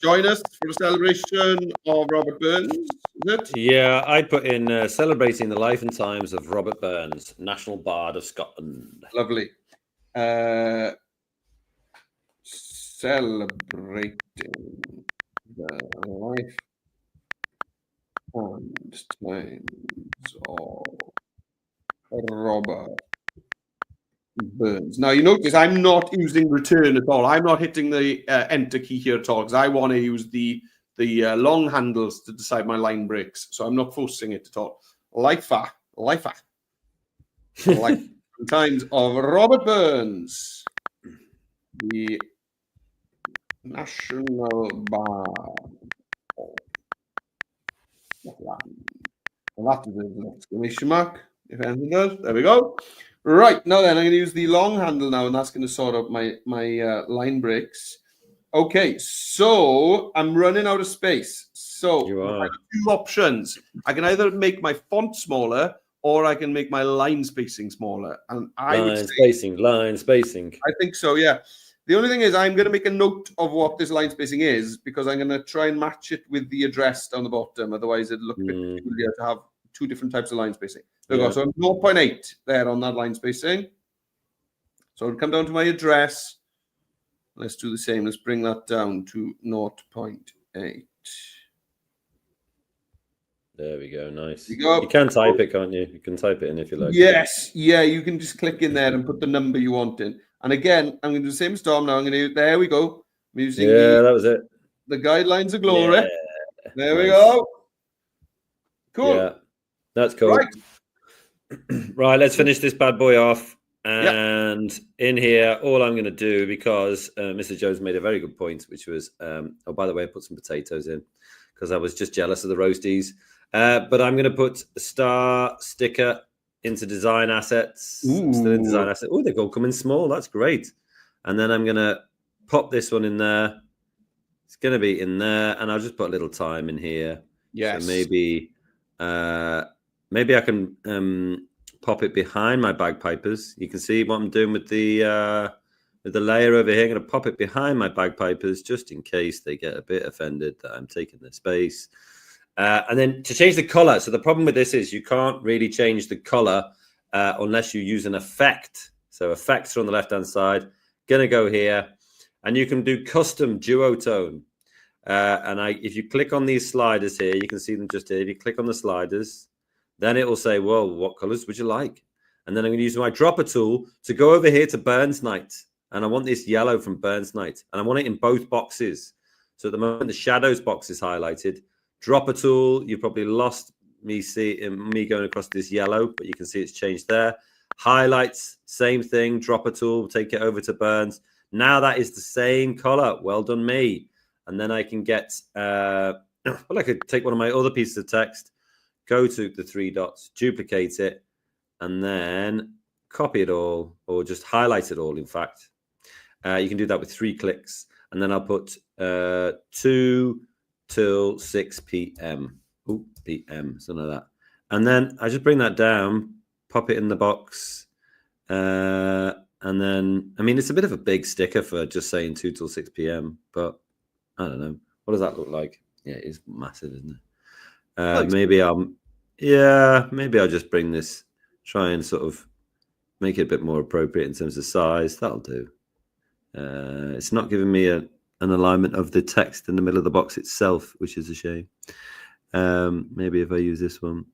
Join us for the celebration of Robert Burns, is it? Yeah, I put in celebrating the life and times of Robert Burns, National Bard of Scotland. Lovely. Celebrating the life and times of Robert Burns. Now, you notice I'm not using return at all. I'm not hitting the enter key here at all because I want to use the long handles to decide my line breaks. So I'm not forcing it at all. Life times of Robert Burns, the National Bard. That is an exclamation mark, if anything does. There we go. Right, now then, I'm going to use the long handle now, and that's going to sort out my line breaks. Okay, so I'm running out of space. So I have 2 options. I can either make my font smaller, or I can make my line spacing smaller. And line spacing. I think so, yeah. The only thing is I'm going to make a note of what this line spacing is because I'm going to try and match it with the address down the bottom. Otherwise, it'd look a bit peculiar to have two different types of line spacing. There we go. So 0.8 there on that line spacing. So I'll come down to my address. Let's do the same. Let's bring that down to 0.8. There we go. Nice. You can type it, can't you? You can type it in if you like. Yes. Yeah, you can just click in there and put the number you want in. And again, I'm going to do the same as Dom now. I'm going to, there we go. I'm using that was it. The guidelines of glory. Yeah. There we go. Cool. Yeah, that's cool. Right, let's finish this bad boy off. And in here, all I'm going to do, because Mr. Jones made a very good point, which was, oh, by the way, I put some potatoes in because I was just jealous of the roasties. But I'm going to put a star sticker into design assets. Still in design assets. Oh, they've all come in small. That's great. And then I'm going to pop this one in there. It's going to be in there. And I'll just put a little time in here. Yes. So maybe I can pop it behind my bagpipers. You can see what I'm doing with the layer over here. I'm going to pop it behind my bagpipers just in case they get a bit offended that I'm taking their space. And then to change the color. So the problem with this is you can't really change the color unless you use an effect. So effects are on the left-hand side. Going to go here. And you can do custom duotone. If you click on these sliders here, you can see them just here. If you click on the sliders, then it will say, well, what colors would you like? And then I'm going to use my dropper tool to go over here to Burns Night. And I want this yellow from Burns Night. And I want it in both boxes. So at the moment, the shadows box is highlighted. Dropper tool, you probably lost me going across this yellow, but you can see it's changed there. Highlights, same thing. Dropper tool, take it over to Burns. Now that is the same color. Well done, me. And then I can get, well, I could take one of my other pieces of text, go to the three dots, duplicate it, and then copy it all, or just highlight it all, in fact. You can do that with 3 clicks. And then I'll put 2 till 6 p.m. Oh, p.m., something like that. And then I just bring that down, pop it in the box. And then, I mean, it's a bit of a big sticker for just saying 2 till 6 p.m., but I don't know. What does that look like? Yeah, it is massive, isn't it? Maybe I'll just bring this, try and sort of make it a bit more appropriate in terms of size. That'll do. It's not giving me an alignment of the text in the middle of the box itself, which is a shame. Maybe if I use this one,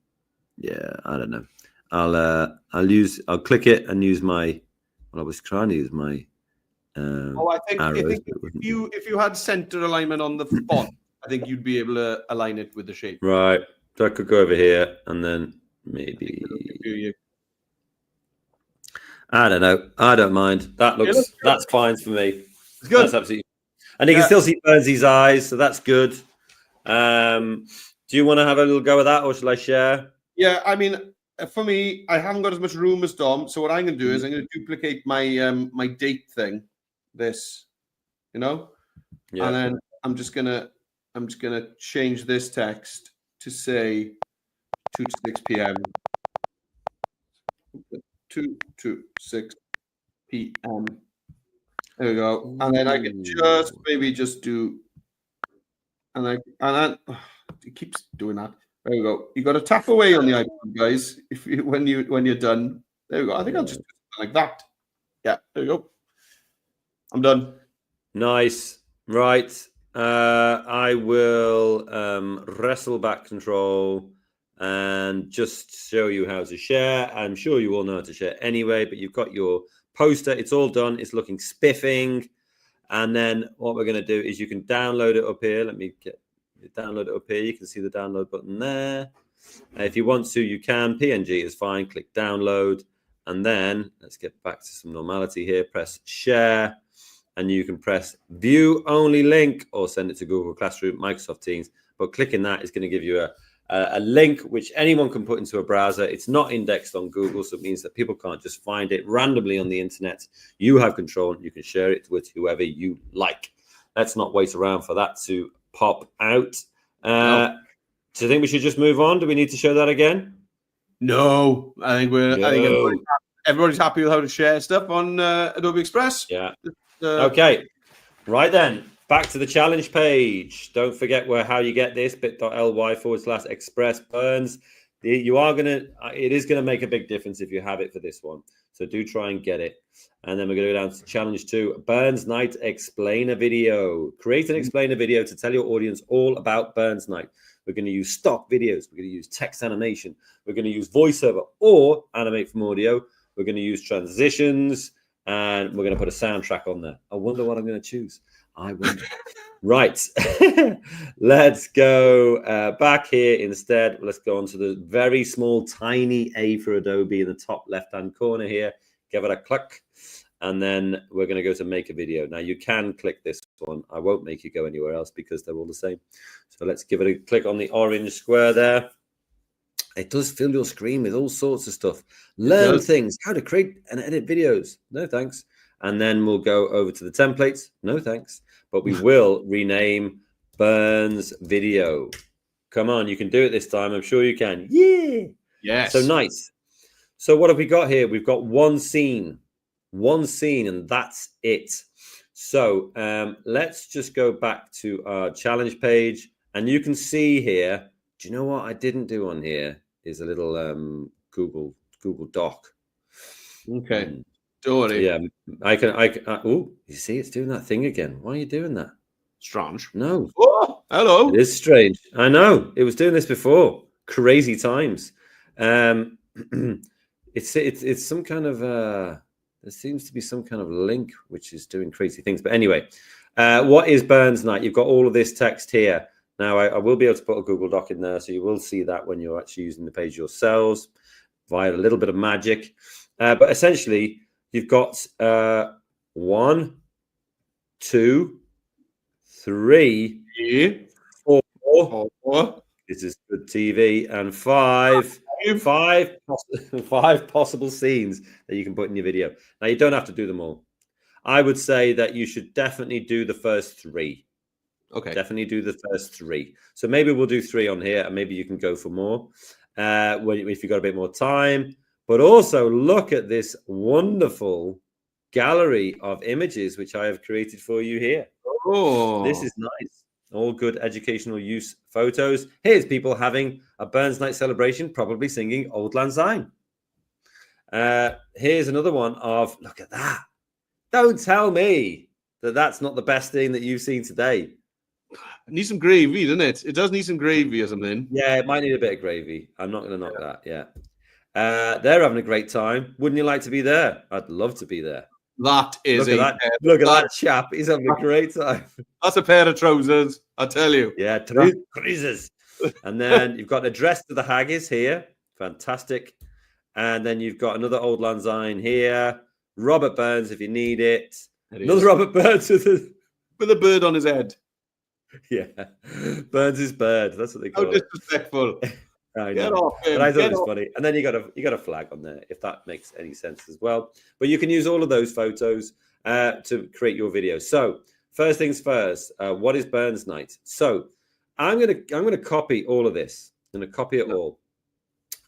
I don't know. I'll click it and use my. Well, I was trying to use my. I think if you had center alignment on the font, I think you'd be able to align it with the shape. Right. So I could go over here and then maybe. I don't know. I don't mind. That's fine for me. It's good. That's absolutely. And you can still see Burnsy's eyes, so that's good. Do you want to have a little go at that, or shall I share? Yeah, I mean, for me, I haven't got as much room as Dom, so what I'm going to do is I'm going to duplicate my my date thing, this, and then I'm just gonna change this text to say 2 to 6 p.m. 2 to 6 p.m. There we go. And then I can just do, and then it keeps doing that. There we go. You got to tap away on the iPad, guys. When you're done. There we go. I think I'll just do something like that. Yeah. There we go. I'm done. Nice. Right. I will wrestle back control and just show you how to share. I'm sure you all know how to share anyway, but you've got your poster. It's all done. It's looking spiffing. And then what we're going to do is you can download it up here. Let me download it up here. You can see the download button there. If you want to, you can. PNG is fine. Click download. And then let's get back to some normality here. Press share. And you can press view only link or send it to Google Classroom, Microsoft Teams. But clicking that is going to give you a link which anyone can put into a browser. It's not indexed on Google, so it means that people can't just find it randomly on the internet. You have control and you can share it with whoever you like. Let's not wait around for that to pop out. No. Do you think we should just move on? Do we need to show that again? No, I think everybody's happy with how to share stuff on Adobe Express. Yeah. Okay, right then. Back to the challenge page. Don't forget how you get this, bit.ly/express burns. It is gonna make a big difference if you have it for this one. So do try and get it. And then we're gonna go down to challenge 2, Burns Night explainer video. Create and explain a video to tell your audience all about Burns Night. We're gonna use stock videos. We're gonna use text animation. We're gonna use voiceover or animate from audio. We're gonna use transitions, and we're gonna put a soundtrack on there. I wonder what I'm gonna choose. I wonder. Right. Let's go back here instead. Let's go on to the very small, tiny A for Adobe in the top left-hand corner here. Give it a click. And then we're going to go to make a video. Now, you can click this one. I won't make you go anywhere else because they're all the same. So let's give it a click on the orange square there. It does fill your screen with all sorts of stuff. Learn things, how to create and edit videos. No, thanks. And then we'll go over to the templates. No, thanks. But we will rename Burns Video. Come on, you can do it this time. I'm sure you can. Yeah. Yes. So nice. So what have we got here? We've got one scene, and that's it. So let's just go back to our challenge page. And you can see here, do you know what I didn't do on here? Is a little Google Doc. Okay. Don't worry. Yeah, I can. Oh, you see, it's doing that thing again. Why are you doing that? Strange. No. Oh, hello. It is strange. I know. It was doing this before. Crazy times. It's some kind of there seems to be some kind of link which is doing crazy things. But anyway, what is Burns Night? You've got all of this text here. Now I will be able to put a Google Doc in there, so you will see that when you're actually using the page yourselves via a little bit of magic. But essentially, you've got 1, 2, 3, 4. This is good TV, and 5 possible scenes that you can put in your video. Now, you don't have to do them all. I would say that you should definitely do the first 3. Okay. Definitely do the first 3. So maybe we'll do 3 on here, and maybe you can go for more if you've got a bit more time. But also look at this wonderful gallery of images which I have created for you here. Oh, this is nice. All good educational use photos. Here's people having a Burns Night celebration, probably singing Auld Lang Syne. Here's another one of, look at that. Don't tell me that that's not the best thing that you've seen today. It needs some gravy, doesn't it? It does need some gravy or something. Yeah, it might need a bit of gravy. I'm not going to knock that. Yeah. They're having a great time. Wouldn't you like to be there? I'd love to be there. That is look at that chap. He's having a great time. That's a pair of trousers, I tell you. Yeah, trousers. And then you've got an address to the haggis here. Fantastic. And then you've got another Auld Lang Syne here. Robert Burns, if you need it. Another Robert Burns with a bird on his head. Yeah, Burns' bird. That's what they call it. How disrespectful. I know. But I thought it was funny. And then you got a flag on there, if that makes any sense as well. But you can use all of those photos to create your video. So first things first, what is Burns Night? So I'm gonna copy all of this. I'm gonna copy it all,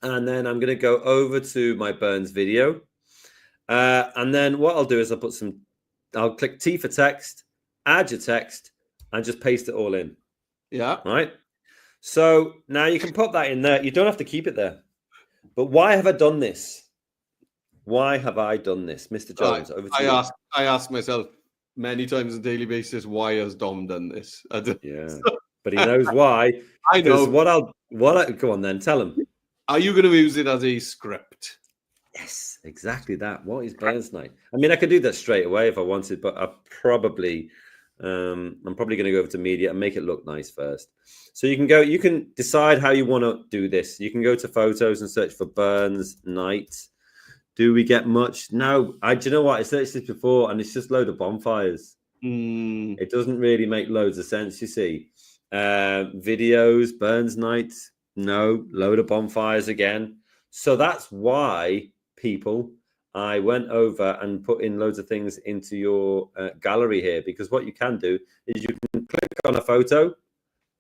and then I'm gonna go over to my Burns video, and then what I'll do is I'll click T for text, add your text, and just paste it all in. Yeah. Right. So now you can pop that in there. You don't have to keep it there. But why have I done this? Why have I done this, Mr. Jones? Over to you. I ask myself many times on a daily basis, why has Dom done this? Yeah, but he knows why. I know. Go on then, tell him. Are you going to use it as a script? Yes, exactly that. What is Burns Night? I mean, I could do that straight away if I wanted, but I'm probably going to go over to media and make it look nice first. So you can decide how you want to do this. You can go to photos and search for Burns Night. Do we get much? No, do you know what? I searched this before and it's just a load of bonfires. It doesn't really make loads of sense, you see. Videos, Burns Night, no, load of bonfires again. So that's why I went over and put in loads of things into your gallery here, because what you can do is you can click on a photo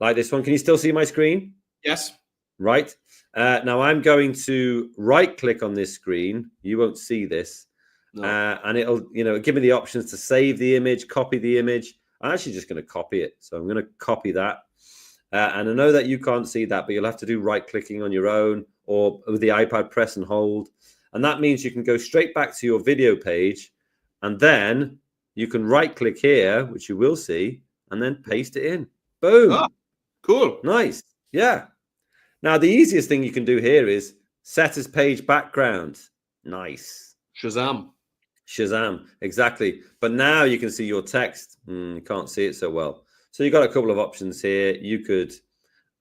like this one. Can you still see my screen? Yes. Right. Now I'm going to right click on this screen. You won't see this. No. And it'll, give me the options to save the image, copy the image. I'm actually just going to copy it. So I'm going to copy that. And I know that you can't see that, but you'll have to do right-clicking on your own or with the iPad, press and hold. And that means you can go straight back to your video page, and then you can right-click here, which you will see, and then paste it in. Boom. Ah, cool. Nice. Yeah. Now, the easiest thing you can do here is set as page background. Nice. Shazam. Exactly. But now you can see your text. You can't see it so well. So you've got a couple of options here. You could,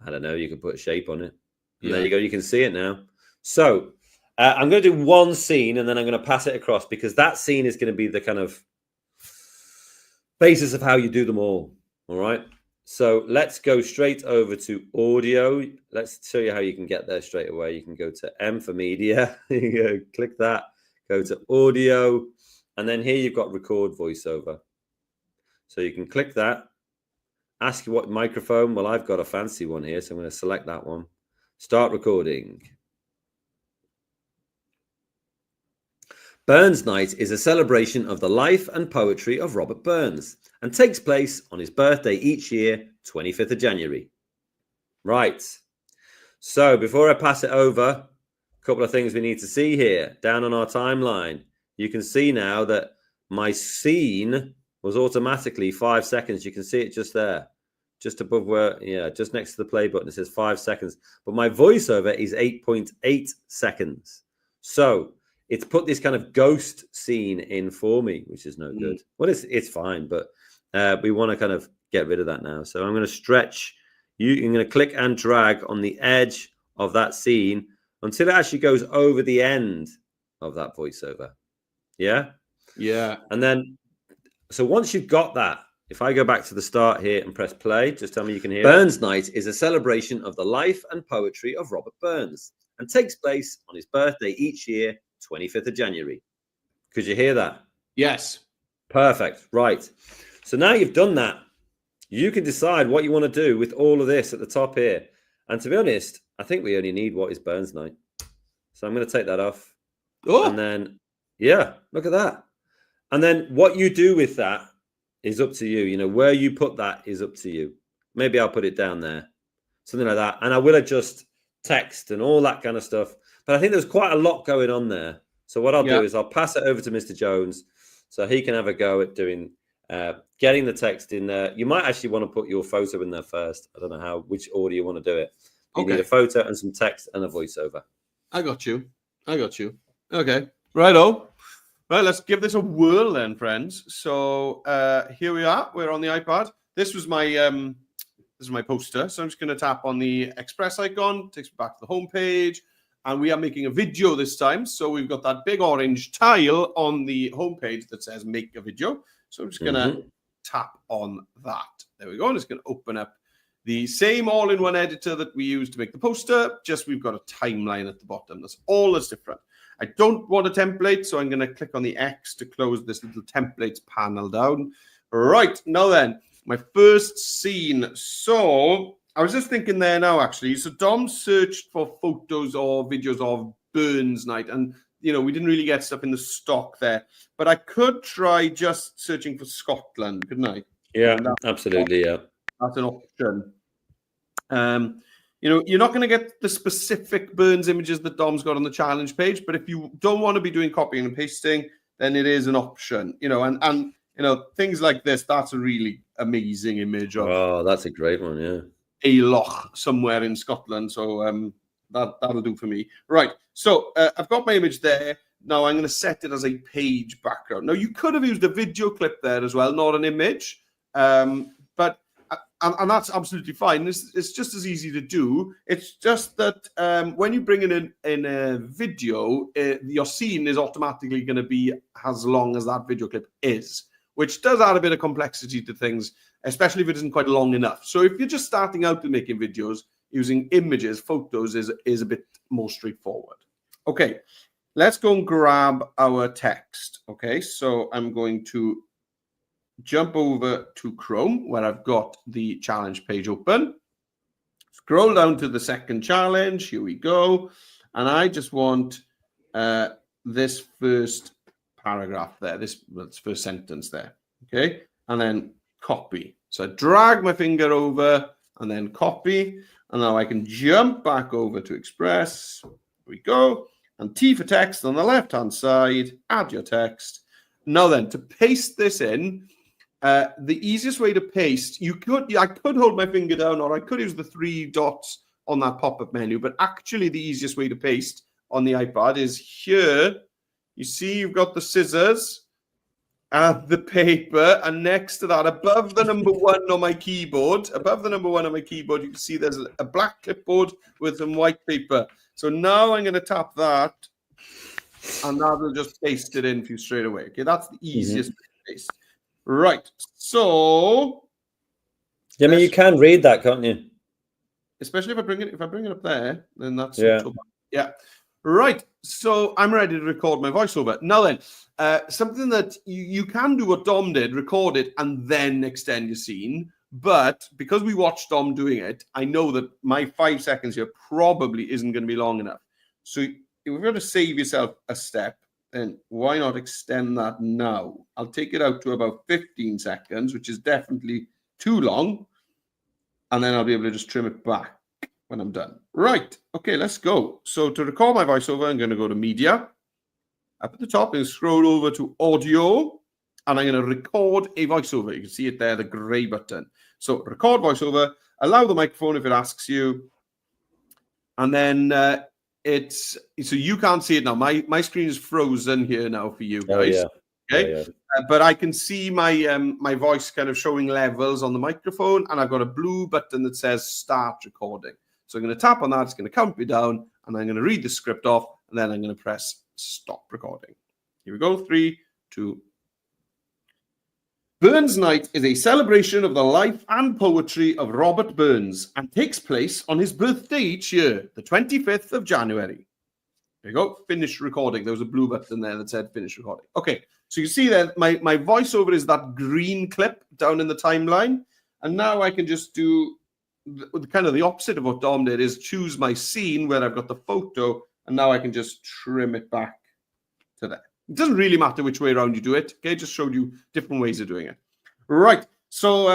I don't know, you could put a shape on it. And there you go. You can see it now. So I'm going to do one scene, and then I'm going to pass it across, because that scene is going to be the kind of basis of how you do them all. All right. So let's go straight over to audio. Let's show you how you can get there straight away. You can go to M for media. You click that, go to audio, and then here you've got record voiceover. So you can click that. Ask you what microphone. Well, I've got a fancy one here, so I'm going to select that one. Start recording. Burns Night is a celebration of the life and poetry of Robert Burns and takes place on his birthday each year, 25th of January. Right. So before I pass it over, a couple of things we need to see here. Down on our timeline, you can see now that my scene was automatically 5 seconds. You can see it just there, just above where, just next to the play button. It says 5 seconds. But my voiceover is 8.8 seconds. So it's put this kind of ghost scene in for me, which is no good. Well, it's fine, but we want to kind of get rid of that now. So I'm going to stretch. You're going to click and drag on the edge of that scene until it actually goes over the end of that voiceover. Yeah? Yeah. And then, so once you've got that, if I go back to the start here and press play, just tell me you can hear it. Burns Night is a celebration of the life and poetry of Robert Burns and takes place on his birthday each year, 25th of January. Could you hear that? Yes. Perfect. Right. So now you've done that, you can decide what you want to do with all of this at the top here. And to be honest, I think we only need what is Burns Night. So I'm going to take that off. Oh. And then, yeah, look at that. And then what you do with that is up to you. Where you put that is up to you. Maybe I'll put it down there, something like that. And I will adjust text and all that kind of stuff. But I think there's quite a lot going on there. So what I'll do is I'll pass it over to Mr. Jones so he can have a go at doing, getting the text in there. You might actually want to put your photo in there first. I don't know which order you want to do it. You need a photo and some text and a voiceover. I got you. Okay. Righto. Right, let's give this a whirl then, friends. So here we are. We're on the iPad. This was my this is my poster. So I'm just going to tap on the Express icon. Takes me back to the home page. And we are making a video this time. So we've got that big orange tile on the home page that says make a video. So I'm just going to tap on that. There we go. And it's going to open up the same all-in-one editor that we used to make the poster. Just we've got a timeline at the bottom. That's all that's different. I don't want a template, so I'm going to click on the X to close this little templates panel down. Right, now then, my first scene. So I was just thinking there now, actually. So Dom searched for photos or videos of Burns Night, and, we didn't really get stuff in the stock there. But I could try just searching for Scotland, couldn't I? Yeah, absolutely, yeah. That's an option. You're not going to get the specific Burns images that Dom's got on the challenge page, but if you don't want to be doing copying and pasting, then it is an option, and things like this. That's a really amazing image of. Oh, that's a great one, yeah. A loch somewhere in Scotland, so that'll do for me. Right, so I've got my image there. Now I'm going to set it as a page background. Now you could have used a video clip there as well, not an image, but. And that's absolutely fine. It's just as easy to do. It's just that when you bring in a video, your scene is automatically going to be as long as that video clip is, which does add a bit of complexity to things, especially if it isn't quite long enough. So if you're just starting out with making videos, using images, photos is a bit more straightforward. Okay, let's go and grab our text. Okay, so I'm going to jump over to Chrome where I've got the challenge page open. Scroll down to the second challenge. Here we go. And I just want this first paragraph there. This first sentence there. Okay, and then copy. So I drag my finger over and then copy, and now I can jump back over to Express. Here we go. And T for text on the left-hand side. Add your text. Now then, to paste this in, the easiest way to paste, I could hold my finger down, or I could use the 3 dots on that pop-up menu, but actually the easiest way to paste on the iPad is here. You see you've got the scissors and the paper, and next to that, above the number 1 on my keyboard, you can see there's a black clipboard with some white paper. So now I'm going to tap that, and that will just paste it in for you straight away. Okay, that's the easiest way to paste. Right. So, I mean, you can read that, can't you? Especially if I bring it up there, then that's yeah. Right. So I'm ready to record my voiceover. Now then, something that you can do what Dom did, record it and then extend your scene. But because we watched Dom doing it, I know that my 5 seconds here probably isn't going to be long enough. So if you're going to save yourself a step, then why not extend that now? I'll take it out to about 15 seconds, which is definitely too long. And then I'll be able to just trim it back when I'm done. Right. Okay, let's go. So to record my voiceover, I'm going to go to Media. Up at the top, and scroll over to Audio. And I'm going to record a voiceover. You can see it there, the gray button. So record voiceover. Allow the microphone if it asks you. And then so you can't see it now. My screen is frozen here now for you guys. Oh, yeah. Okay. Yeah. But I can see my voice kind of showing levels on the microphone, and I've got a blue button that says start recording. So I'm going to tap on that. It's going to count me down, and I'm going to read the script off, and then I'm going to press stop recording. Here we go. 3, 2. Burns Night is a celebration of the life and poetry of Robert Burns and takes place on his birthday each year, the 25th of January. There you go. Finish recording. There was a blue button there that said finish recording. Okay. So you see there, my voiceover is that green clip down in the timeline. And now I can just do kind of the opposite of what Dom did, is choose my scene where I've got the photo, and now I can just trim it back to there. It doesn't really matter which way around you do it. Okay, just showed you different ways of doing it. Right. So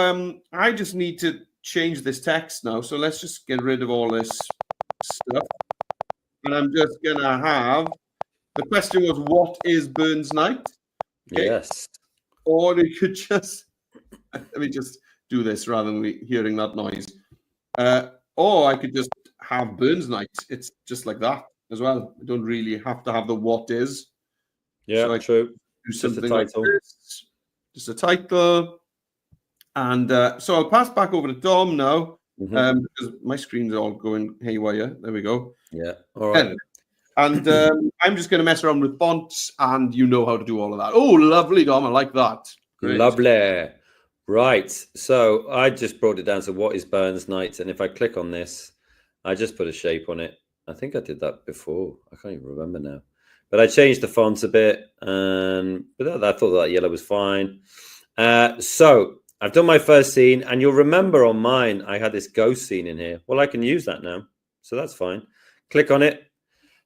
I just need to change this text now. So let's just get rid of all this stuff. And I'm just going to have, the question was, what is Burns Night? Okay. Yes. Or you could just, let me just do this rather than hearing that noise. Or I could just have Burns Night. It's just like that as well. I don't really have to have the what is. Yeah, so true. Do something like this. Just a title. And so I'll pass back over to Dom now, because my screen's all going haywire. There we go. Yeah. All right. And I'm just going to mess around with fonts, and you know how to do all of that. Oh, lovely, Dom. I like that. Great. Lovely. Right. So I just brought it down to what is Burns Night. And if I click on this, I just put a shape on it. I think I did that before. I can't even remember now. But I changed the font a bit. But I thought that yellow was fine. So I've done my first scene. And you'll remember on mine, I had this ghost scene in here. Well, I can use that now. So that's fine. Click on it.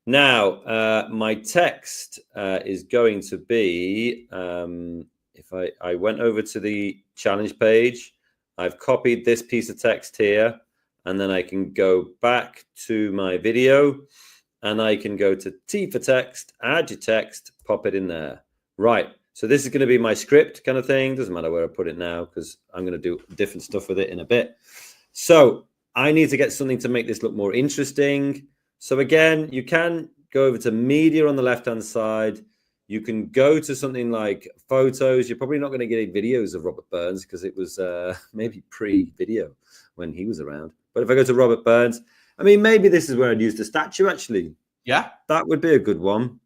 Now, my text is going to be, if I went over to the challenge page, I've copied this piece of text here, and then I can go back to my video, and I can go to T for text, add your text, pop it in there. Right. So this is going to be my script kind of thing. Doesn't matter where I put it now, because I'm going to do different stuff with it in a bit. So I need to get something to make this look more interesting. So again, you can go over to media on the left-hand side. You can go to something like photos. You're probably not going to get any videos of Robert Burns because it was maybe pre-video when he was around. But if I go to Robert Burns, I mean, maybe this is where I'd use the statue, actually. Yeah. That would be a good one.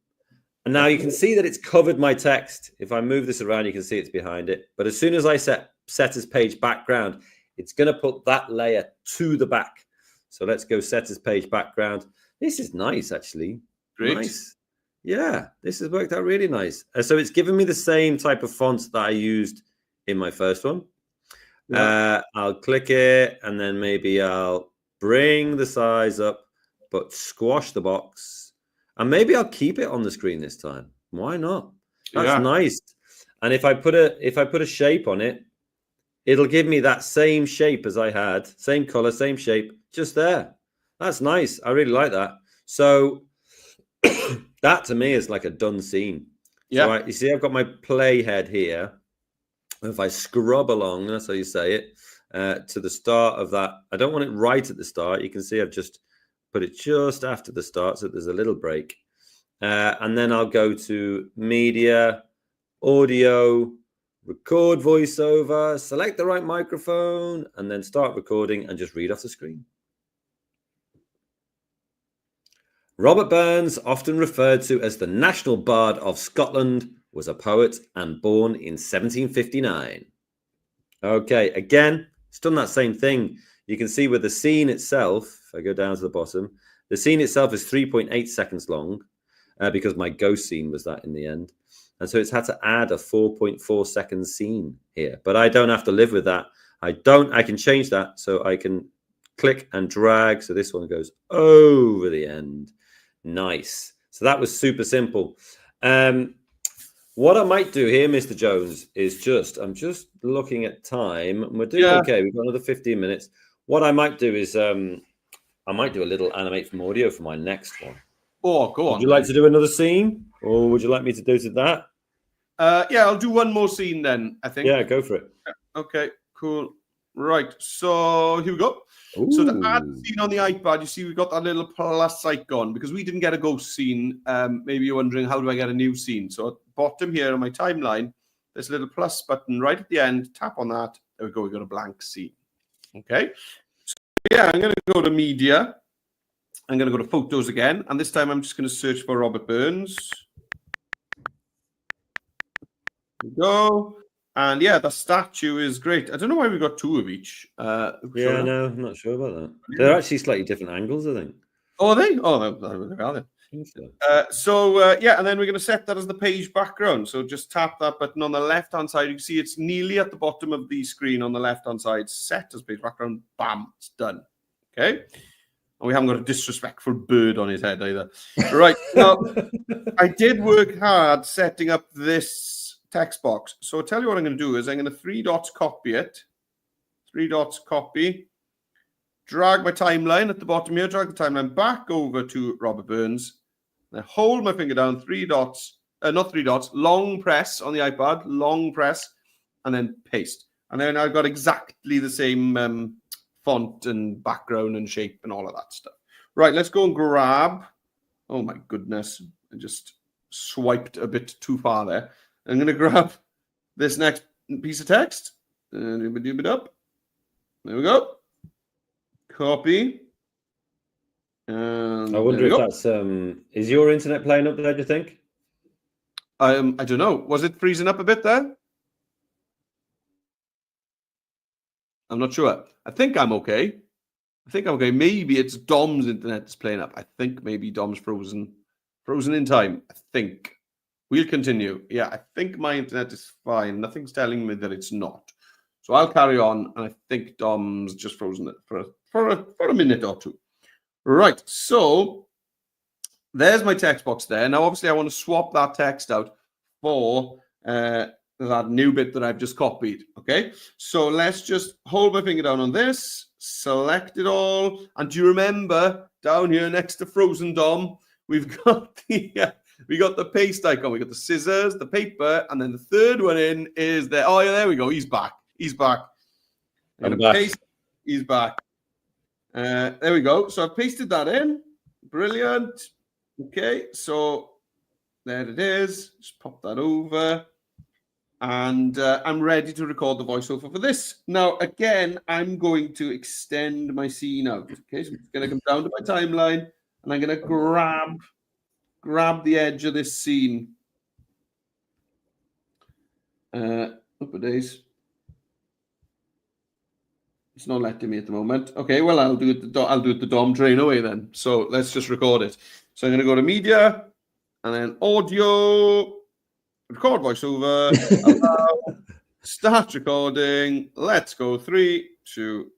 And now you can see that it's covered my text. If I move this around, you can see it's behind it. But as soon as I set as page background, it's going to put that layer to the back. So let's go set as page background. This is nice, actually. Great. Nice. Yeah, this has worked out really nice. So it's given me the same type of font that I used in my first one. Yeah. I'll click it, and then maybe I'll bring the size up, but squash the box. And maybe I'll keep it on the screen this time. Why not? That's nice. And if I put a shape on it, it'll give me that same shape as I had, same color, same shape, just there. That's nice. I really like that. So that to me is like a done scene. Yeah. So you see, I've got my playhead here. If I scrub along, that's how you say it, to the start of that. I don't want it right at the start. You can see I've just put it just after the start, so there's a little break. And then I'll go to media, audio, record voiceover, select the right microphone, and then start recording and just read off the screen. Robert Burns, often referred to as the National Bard of Scotland, was a poet and born in 1759. Okay, again, it's done that same thing. You can see with the scene itself, if I go down to the bottom, the scene itself is 3.8 seconds long because my ghost scene was that in the end. And so it's had to add a 4.4 second scene here. But I don't have to live with that. I can change that. So I can click and drag. So this one goes over the end. Nice. So that was super simple. What I might do here, Mr. Jones, is I'm just looking at time. We're doing okay. We've got another 15 minutes. What I might do is I might do a little animate from audio for my next one. Oh, go on. Would you like to do another scene? Or would you like me to do that? Yeah, I'll do one more scene then, I think. Yeah, go for it. Okay, cool. Right, so here we go. Ooh. So to add the scene on the iPad, you see we've got that little plus icon because we didn't get a ghost scene. Maybe you're wondering, how do I get a new scene? So at the bottom here on my timeline, there's a little plus button right at the end. Tap on that. There we go. We've got a blank scene. Okay. So yeah, I'm going to go to media. I'm going to go to photos again. And this time I'm just going to search for Robert Burns. There we go. And yeah, the statue is great. I don't know why we got two of each. No, I'm not sure about that. They're actually slightly different angles, I think. Oh, are they? Oh, they are then. Yeah, and then we're going to set that as the page background. So just tap that button on the left-hand side. You can see it's nearly at the bottom of the screen on the left-hand side. Set as page background. Bam, it's done. Okay. And we haven't got a disrespectful bird on his head either. Right. Now, I did work hard setting up this text box. So I'll tell you what I'm going to do is I'm going to 3 dots copy it. 3 dots copy. Drag my timeline at the bottom here. Drag the timeline back over to Robert Burns. Then hold my finger down. 3 dots. Not 3 dots. Long press on the iPad. Long press. And then paste. And then I've got exactly the same font and background and shape and all of that stuff. Right. Let's go and grab. Oh my goodness. I just swiped a bit too far there. I'm going to grab this next piece of text. There we go. Copy. I wonder if that's is your internet playing up there, do you think? I don't know. Was it freezing up a bit there? I'm not sure. I think I'm okay. Maybe it's Dom's internet that's playing up. I think maybe Dom's frozen in time. I think. We'll continue. Yeah, I think my internet is fine. Nothing's telling me that it's not. So I'll carry on, and I think Dom's just frozen it for a minute or two. Right, so there's my text box there. Now, obviously, I want to swap that text out for that new bit that I've just copied, okay? So let's just hold my finger down on this, select it all, and do you remember down here next to Frozen Dom, we've got the... We got the paste icon, we got the scissors, the paper, and then the third one in is there. Oh, yeah, there we go. He's back. I'm back. Paste. He's back. There we go. So I've pasted that in. Brilliant. Okay, so there it is. Just pop that over. And I'm ready to record the voiceover for this. Now, again, I'm going to extend my scene out. Okay, so I'm going to come down to my timeline, and I'm going to grab the edge of this scene. Up a days. It's not letting me at the moment. Okay, well, I'll do it the Dom train away then. So let's just record it. So I'm going to go to media and then audio, record voiceover, allow, start recording. Let's go. 3, 2.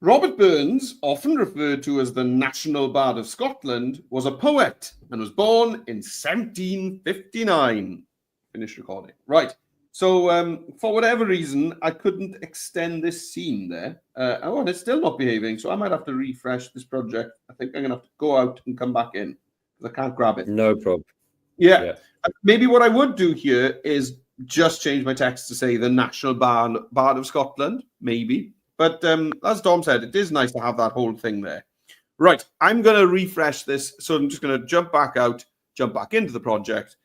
Robert Burns, often referred to as the National Bard of Scotland, was a poet and was born in 1759. Finish recording. Right. So for whatever reason, I couldn't extend this scene there. And it's still not behaving, so I might have to refresh this project. I think I'm going to have to go out and come back in because I can't grab it. No problem. Yeah. Maybe what I would do here is just change my text to say the National Bard of Scotland, maybe. But as Dom said, it is nice to have that whole thing there. Right, I'm going to refresh this. So I'm just going to jump back out, jump back into the project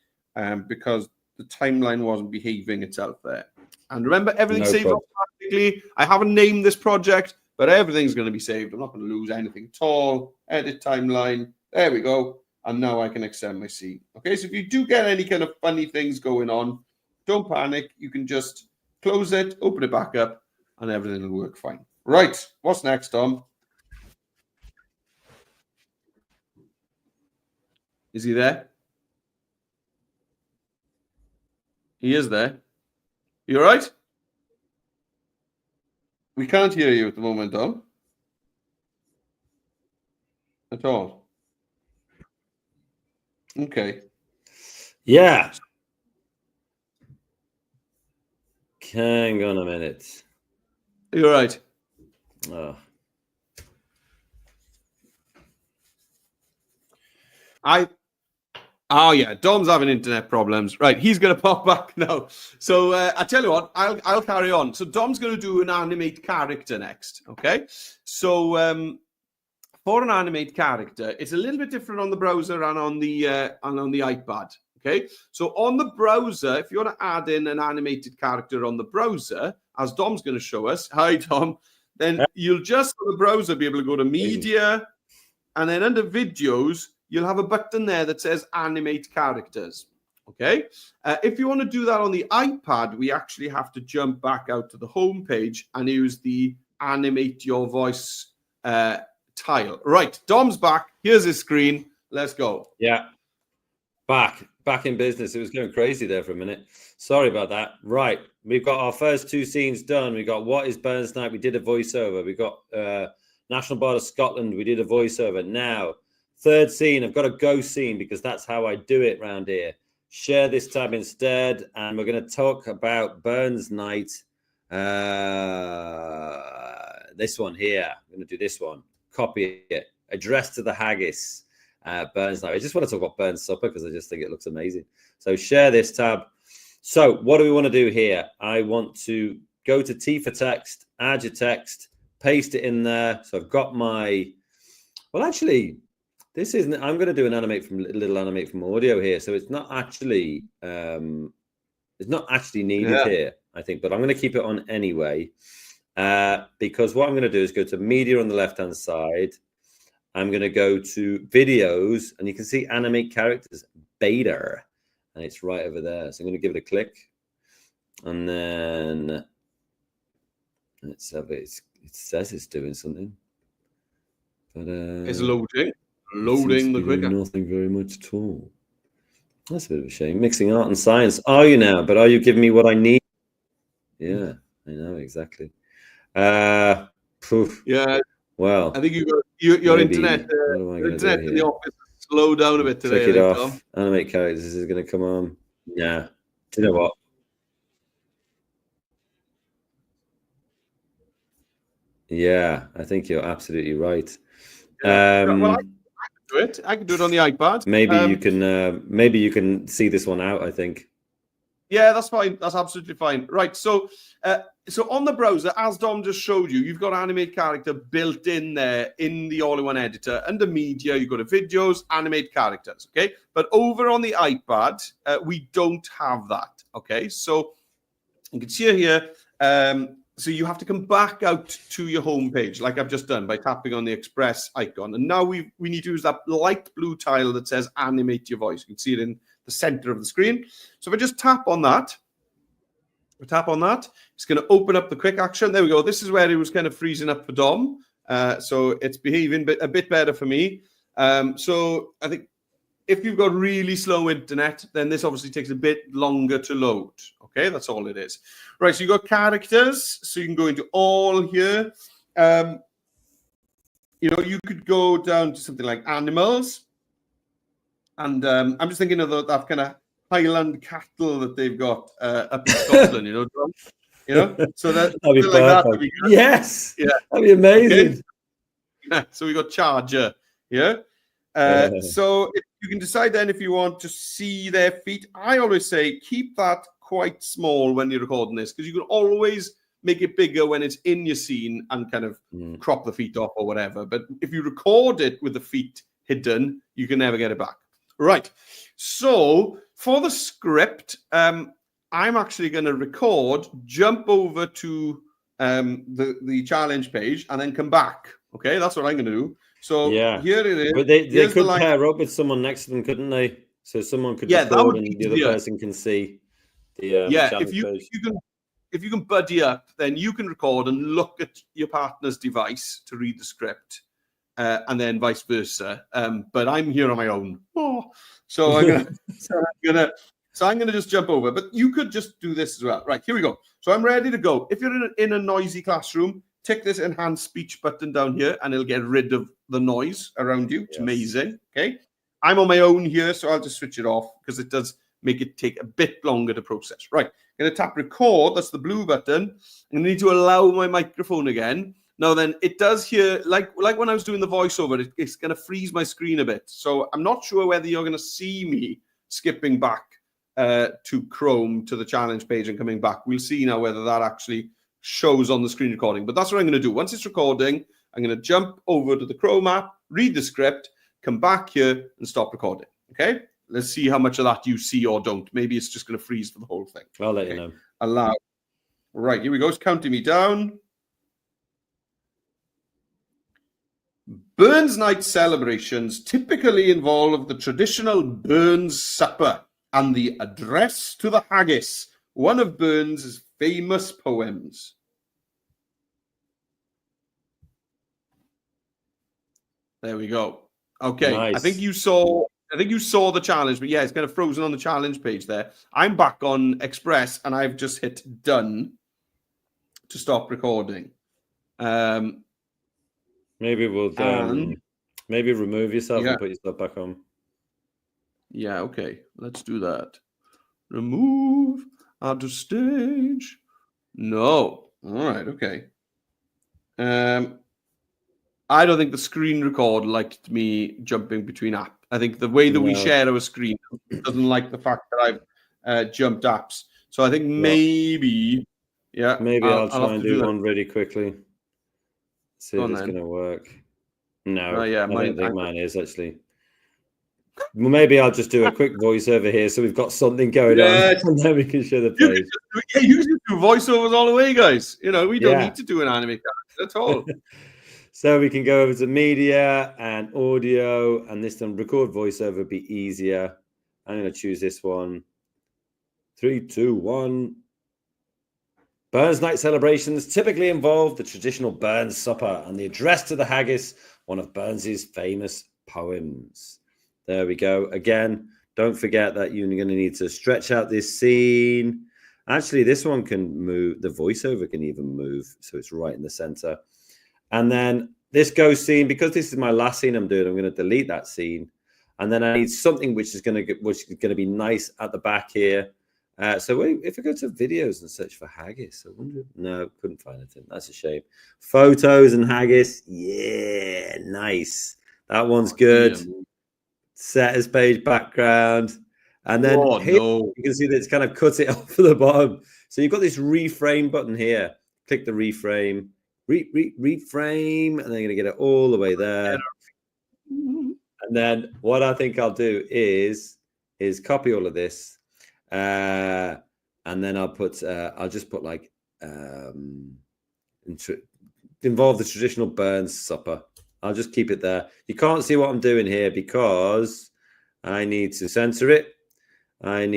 because the timeline wasn't behaving itself there. And remember, everything's saved automatically. I haven't named this project, but everything's going to be saved. I'm not going to lose anything at all. Edit timeline. There we go. And now I can extend my scene. Okay, so if you do get any kind of funny things going on, don't panic. You can just close it, open it back up, and everything will work fine. Right, what's next, Tom? Is he there? He is there. You all right? We can't hear you at the moment, Tom. At all. Okay. Yeah. Hang on a minute. You're right. Oh yeah, Dom's having internet problems. Right, he's going to pop back now. So I tell you what, I'll carry on. So Dom's going to do an animate character next. Okay, so for an animate character, it's a little bit different on the browser and on the iPad. Okay, so on the browser, if you want to add in an animated character on the browser, as Dom's going to show us, hi Dom, then you'll just on the browser be able to go to media, and then under videos, you'll have a button there that says animate characters. Okay, if you want to do that on the iPad, we actually have to jump back out to the home page and use the animate your voice tile. Right, Dom's back. Here's his screen. Let's go. Yeah, back in business. It was going crazy there for a minute. Sorry about that. Right, we've got our first two scenes done. We got What is Burns Night? We did a voiceover. We got National Bard of Scotland. We did a voiceover. Now, third scene. I've got a go scene because that's how I do it around here. Share this tab instead, and we're going to talk about Burns Night. This one here. I'm going to do this one. Copy it. Address to the haggis. Burns Night. I just want to talk about Burns Supper because I just think it looks amazing. So share this tab. So what do we want to do here? I want to go to T for text, add your text, paste it in there. So I've got my, well, actually, this isn't, I'm going to do an little animate from audio here. So it's not actually needed here, I think, but I'm going to keep it on anyway. Because what I'm going to do is go to media on the left-hand side. I'm going to go to videos, and you can see animate characters beta, and it's right over there. So I'm going to give it a click, and then let's have it. It says it's doing something, but it's loading the quicker. Nothing very much at all. That's a bit of a shame. Mixing art and science. Are you now? But are you giving me what I need? Yeah, I know exactly. Yeah. Well, I think your internet in the office slow down a bit today. Take it off. Tom. Animate characters is going to come on. Yeah. Do you know what? Yeah, I think you're absolutely right. Well, I can do it. I can do it on the iPad. Maybe you can see this one out, I think. Yeah, that's fine. That's absolutely fine. Right. So on the browser, as Dom just showed you, you've got animate character built in there in the all-in-one editor. Under media, you go to videos, animate characters. Okay. But over on the iPad, we don't have that. Okay. So you can see here. So you have to come back out to your home page, like I've just done by tapping on the Express icon. And now we need to use that light blue tile that says animate your voice. You can see it in the center of the screen. So if I just tap on that, it's going to open up the quick action. There we go. This is where it was kind of freezing up for Dom. So it's behaving a bit better for me. So I think if you've got really slow internet, then this obviously takes a bit longer to load. Okay, that's all it is. Right, so you've got characters. So you can go into all here. you know, you could go down to something like animals. And I'm just thinking of that kind of Highland cattle that they've got up in Scotland, you know, so that That'd be like that would perfect. be good. Yes, Yeah. that'd be amazing. Okay. So we got charger. Yeah. So if you can decide then if you want to see their feet. I always say keep that quite small when you're recording this, because you can always make it bigger when it's in your scene and kind of crop the feet off or whatever. But if you record it with the feet hidden, you can never get it back. Right. So for the script, I'm actually going to record, jump over to the challenge page, and then come back. Okay, that's what I'm going to do. So yeah, here it is. but they could pair up with someone next to them, couldn't they? So someone could record and the other person can see the challenge page. If you can buddy up, then you can record and look at your partner's device to read the script, and then vice versa. But I'm here on my own. So I'm gonna just jump over. But you could just do this as well. Right, here we go. So I'm ready to go. If you're in a noisy classroom, tick this enhance speech button down here, and it'll get rid of the noise around you. It's amazing. Okay. I'm on my own here, so I'll just switch it off because it does make it take a bit longer to process. Right. I'm going to tap record. That's the blue button. I need to allow my microphone again. Now then, it does here, like when I was doing the voiceover, it's going to freeze my screen a bit. So I'm not sure whether you're going to see me skipping back to Chrome to the challenge page and coming back. We'll see now whether that actually shows on the screen recording. But that's what I'm going to do. Once it's recording, I'm going to jump over to the Chrome app, read the script, come back here and stop recording. Okay? Let's see how much of that you see or don't. Maybe it's just going to freeze for the whole thing. I'll let you know. Allow. Right, here we go. It's counting me down. Burns night celebrations typically involve the traditional Burns supper and the address to the haggis, one of Burns' famous poems. There we go. Okay, nice. I think you saw the challenge, but yeah, it's kind of frozen on the challenge page there. I'm back on Express, and I've just hit done to stop recording. Maybe we'll maybe remove yourself and put yourself back on. Yeah, okay. Let's do that. Remove out of stage. No. All right, okay. I don't think the screen record liked me jumping between apps. I think the way that we share our screen doesn't like the fact that I've jumped apps. So I think maybe I'll try and do one really quickly. See if it's going to work. No, I don't think mine is actually. Well, maybe I'll just do a quick voiceover here so we've got something going on, and then we can show the page. You can do voiceovers all the way, guys. You know, we don't need to do an anime character at all. So we can go over to media and audio, and this time record voiceover would be easier. I'm going to choose this one. 3, 2, 1. Burns night celebrations typically involve the traditional Burns supper and the address to the haggis, one of Burns's famous poems. There we go. Again, don't forget that you're going to need to stretch out this scene. Actually, this one can move. The voiceover can even move, so it's right in the center. And then this ghost scene, because this is my last scene I'm doing, I'm going to delete that scene. And then I need something which is going to be nice at the back here. So if I go to videos and search for haggis, I wonder. No, couldn't find anything. That's a shame. Photos and haggis. Yeah, nice. That one's good. Setters page background. And then you can see that it's kind of cut it off at the bottom. So you've got this reframe button here. Click the reframe. Reframe. And then you're going to get it all the way there. And then what I think I'll do is copy all of this. And then I'll just put like involve the traditional Burns supper. I'll just keep it there. You can't see what I'm doing here because I need to censor it. And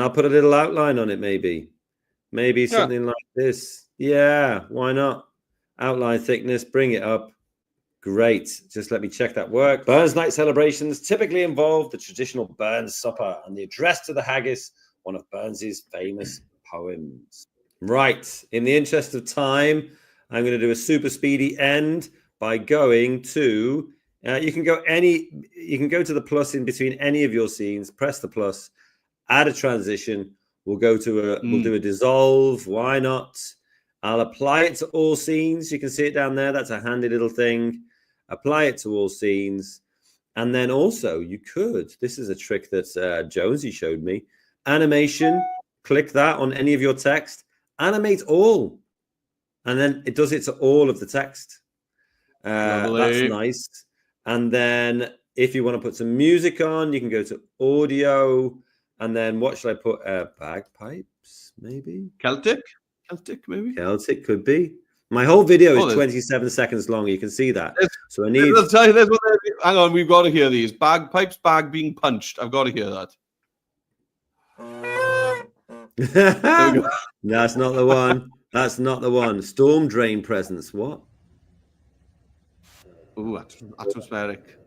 I'll put a little outline on it, maybe something like this. Yeah, why not? Outline thickness, bring it up. Great. Just let me check that work. Burns night celebrations typically involve the traditional Burns supper and the address to the haggis, one of Burns's famous poems. Right. In the interest of time, I'm going to do a super speedy end. by going to, you can go to the plus in between any of your scenes, press the plus, add a transition. We'll do a dissolve. Why not? I'll apply it to all scenes. You can see it down there. That's a handy little thing. Apply it to all scenes. And then also you could, this is a trick that Jonesy showed me, animation, click that on any of your text, animate all. And then it does it to all of the text. That's nice. And then if you want to put some music on, you can go to audio. And then what should I put? Bagpipes, maybe? Celtic, maybe? Celtic could be. My whole video is 27 seconds long. You can see that. So I need... Hang on, we've got to hear these. Bagpipes, bag being punched. I've got to hear that. That's not the one. That's not the one. Storm drain presence. What? Ooh, atmospheric.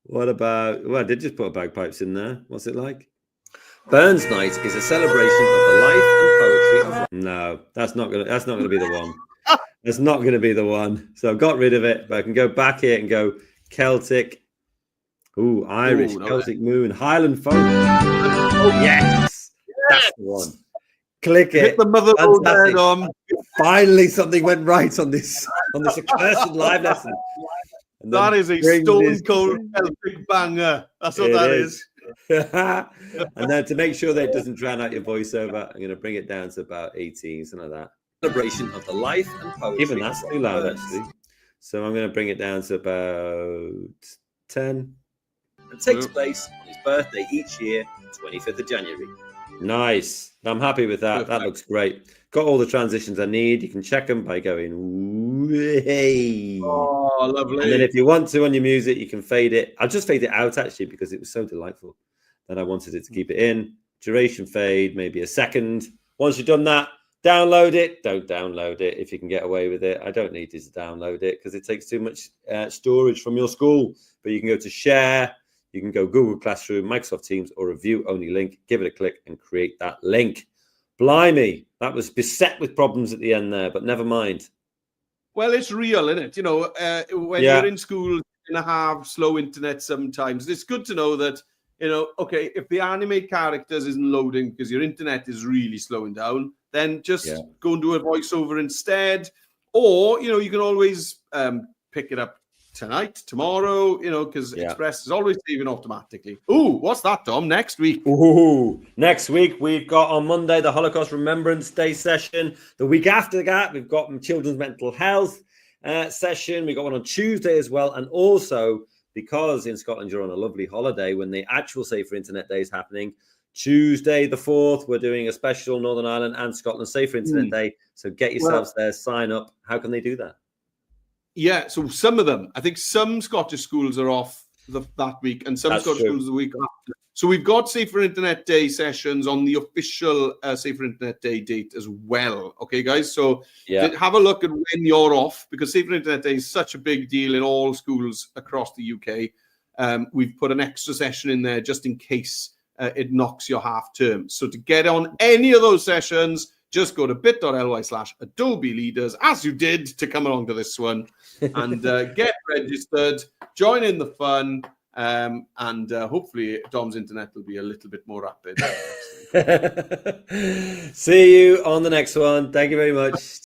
What about? Well, I did just put bagpipes in there. What's it like? Burns Night is a celebration of the life and poetry of. No, that's not gonna be the one. That's not gonna be the one. So I've got rid of it, but I can go back here and go Celtic. Ooh, Irish, Celtic Moon, Highland folk. Oh yes, that's the one. Click it. Hit the mother on. Finally, something went right on this accursed live lesson. That is a stone cold Celtic banger. That's what that is. And then to make sure that it doesn't drown out your voiceover, I'm going to bring it down to about 18, something like that. Celebration of the life and poetry. Even that's too loud, actually. So I'm going to bring it down to about 10. It takes place on his birthday each year, 25th of January. Nice. I'm happy with that. That looks great. Got all the transitions I need. You can check them by going, hey. Oh, lovely. And then if you want to on your music, you can fade it. I'll just fade it out, actually, because it was so delightful that I wanted it to keep it in. Duration fade, maybe a second. Once you've done that, download it. Don't download it if you can get away with it. I don't need you to download it because it takes too much storage from your school. But you can go to share. You can go Google Classroom, Microsoft Teams, or a view-only link. Give it a click and create that link. Blimey, that was beset with problems at the end there, but never mind. Well, it's real, isn't it? You know, when you're in school, you're going to have slow internet sometimes. It's good to know that, you know, okay, if the anime characters isn't loading because your internet is really slowing down, then just go and do a voiceover instead. Or, you know, you can always pick it up tonight, tomorrow, you know, because Express is always saving automatically. Ooh, what's that, Dom? Next week? Ooh, next week we've got on Monday the Holocaust Remembrance Day session. The week after that, we've got children's mental health session. We've got one on Tuesday as well. And also, because in Scotland you're on a lovely holiday when the actual Safer Internet Day is happening, Tuesday the 4th, we're doing a special Northern Ireland and Scotland Safer Internet Day. So get yourselves there, sign up. How can they do that? Yeah, so some of them, I think some Scottish schools are off that week and some Scottish schools the week after. So we've got Safer Internet Day sessions on the official Safer Internet Day date as well. Okay, guys? So have a look at when you're off because Safer Internet Day is such a big deal in all schools across the UK. We've put an extra session in there just in case it knocks your half term. So to get on any of those sessions, just go to bit.ly/Adobe Leaders, as you did to come along to this one, and get registered, join in the fun, and hopefully Dom's internet will be a little bit more rapid. See you on the next one. Thank you very much.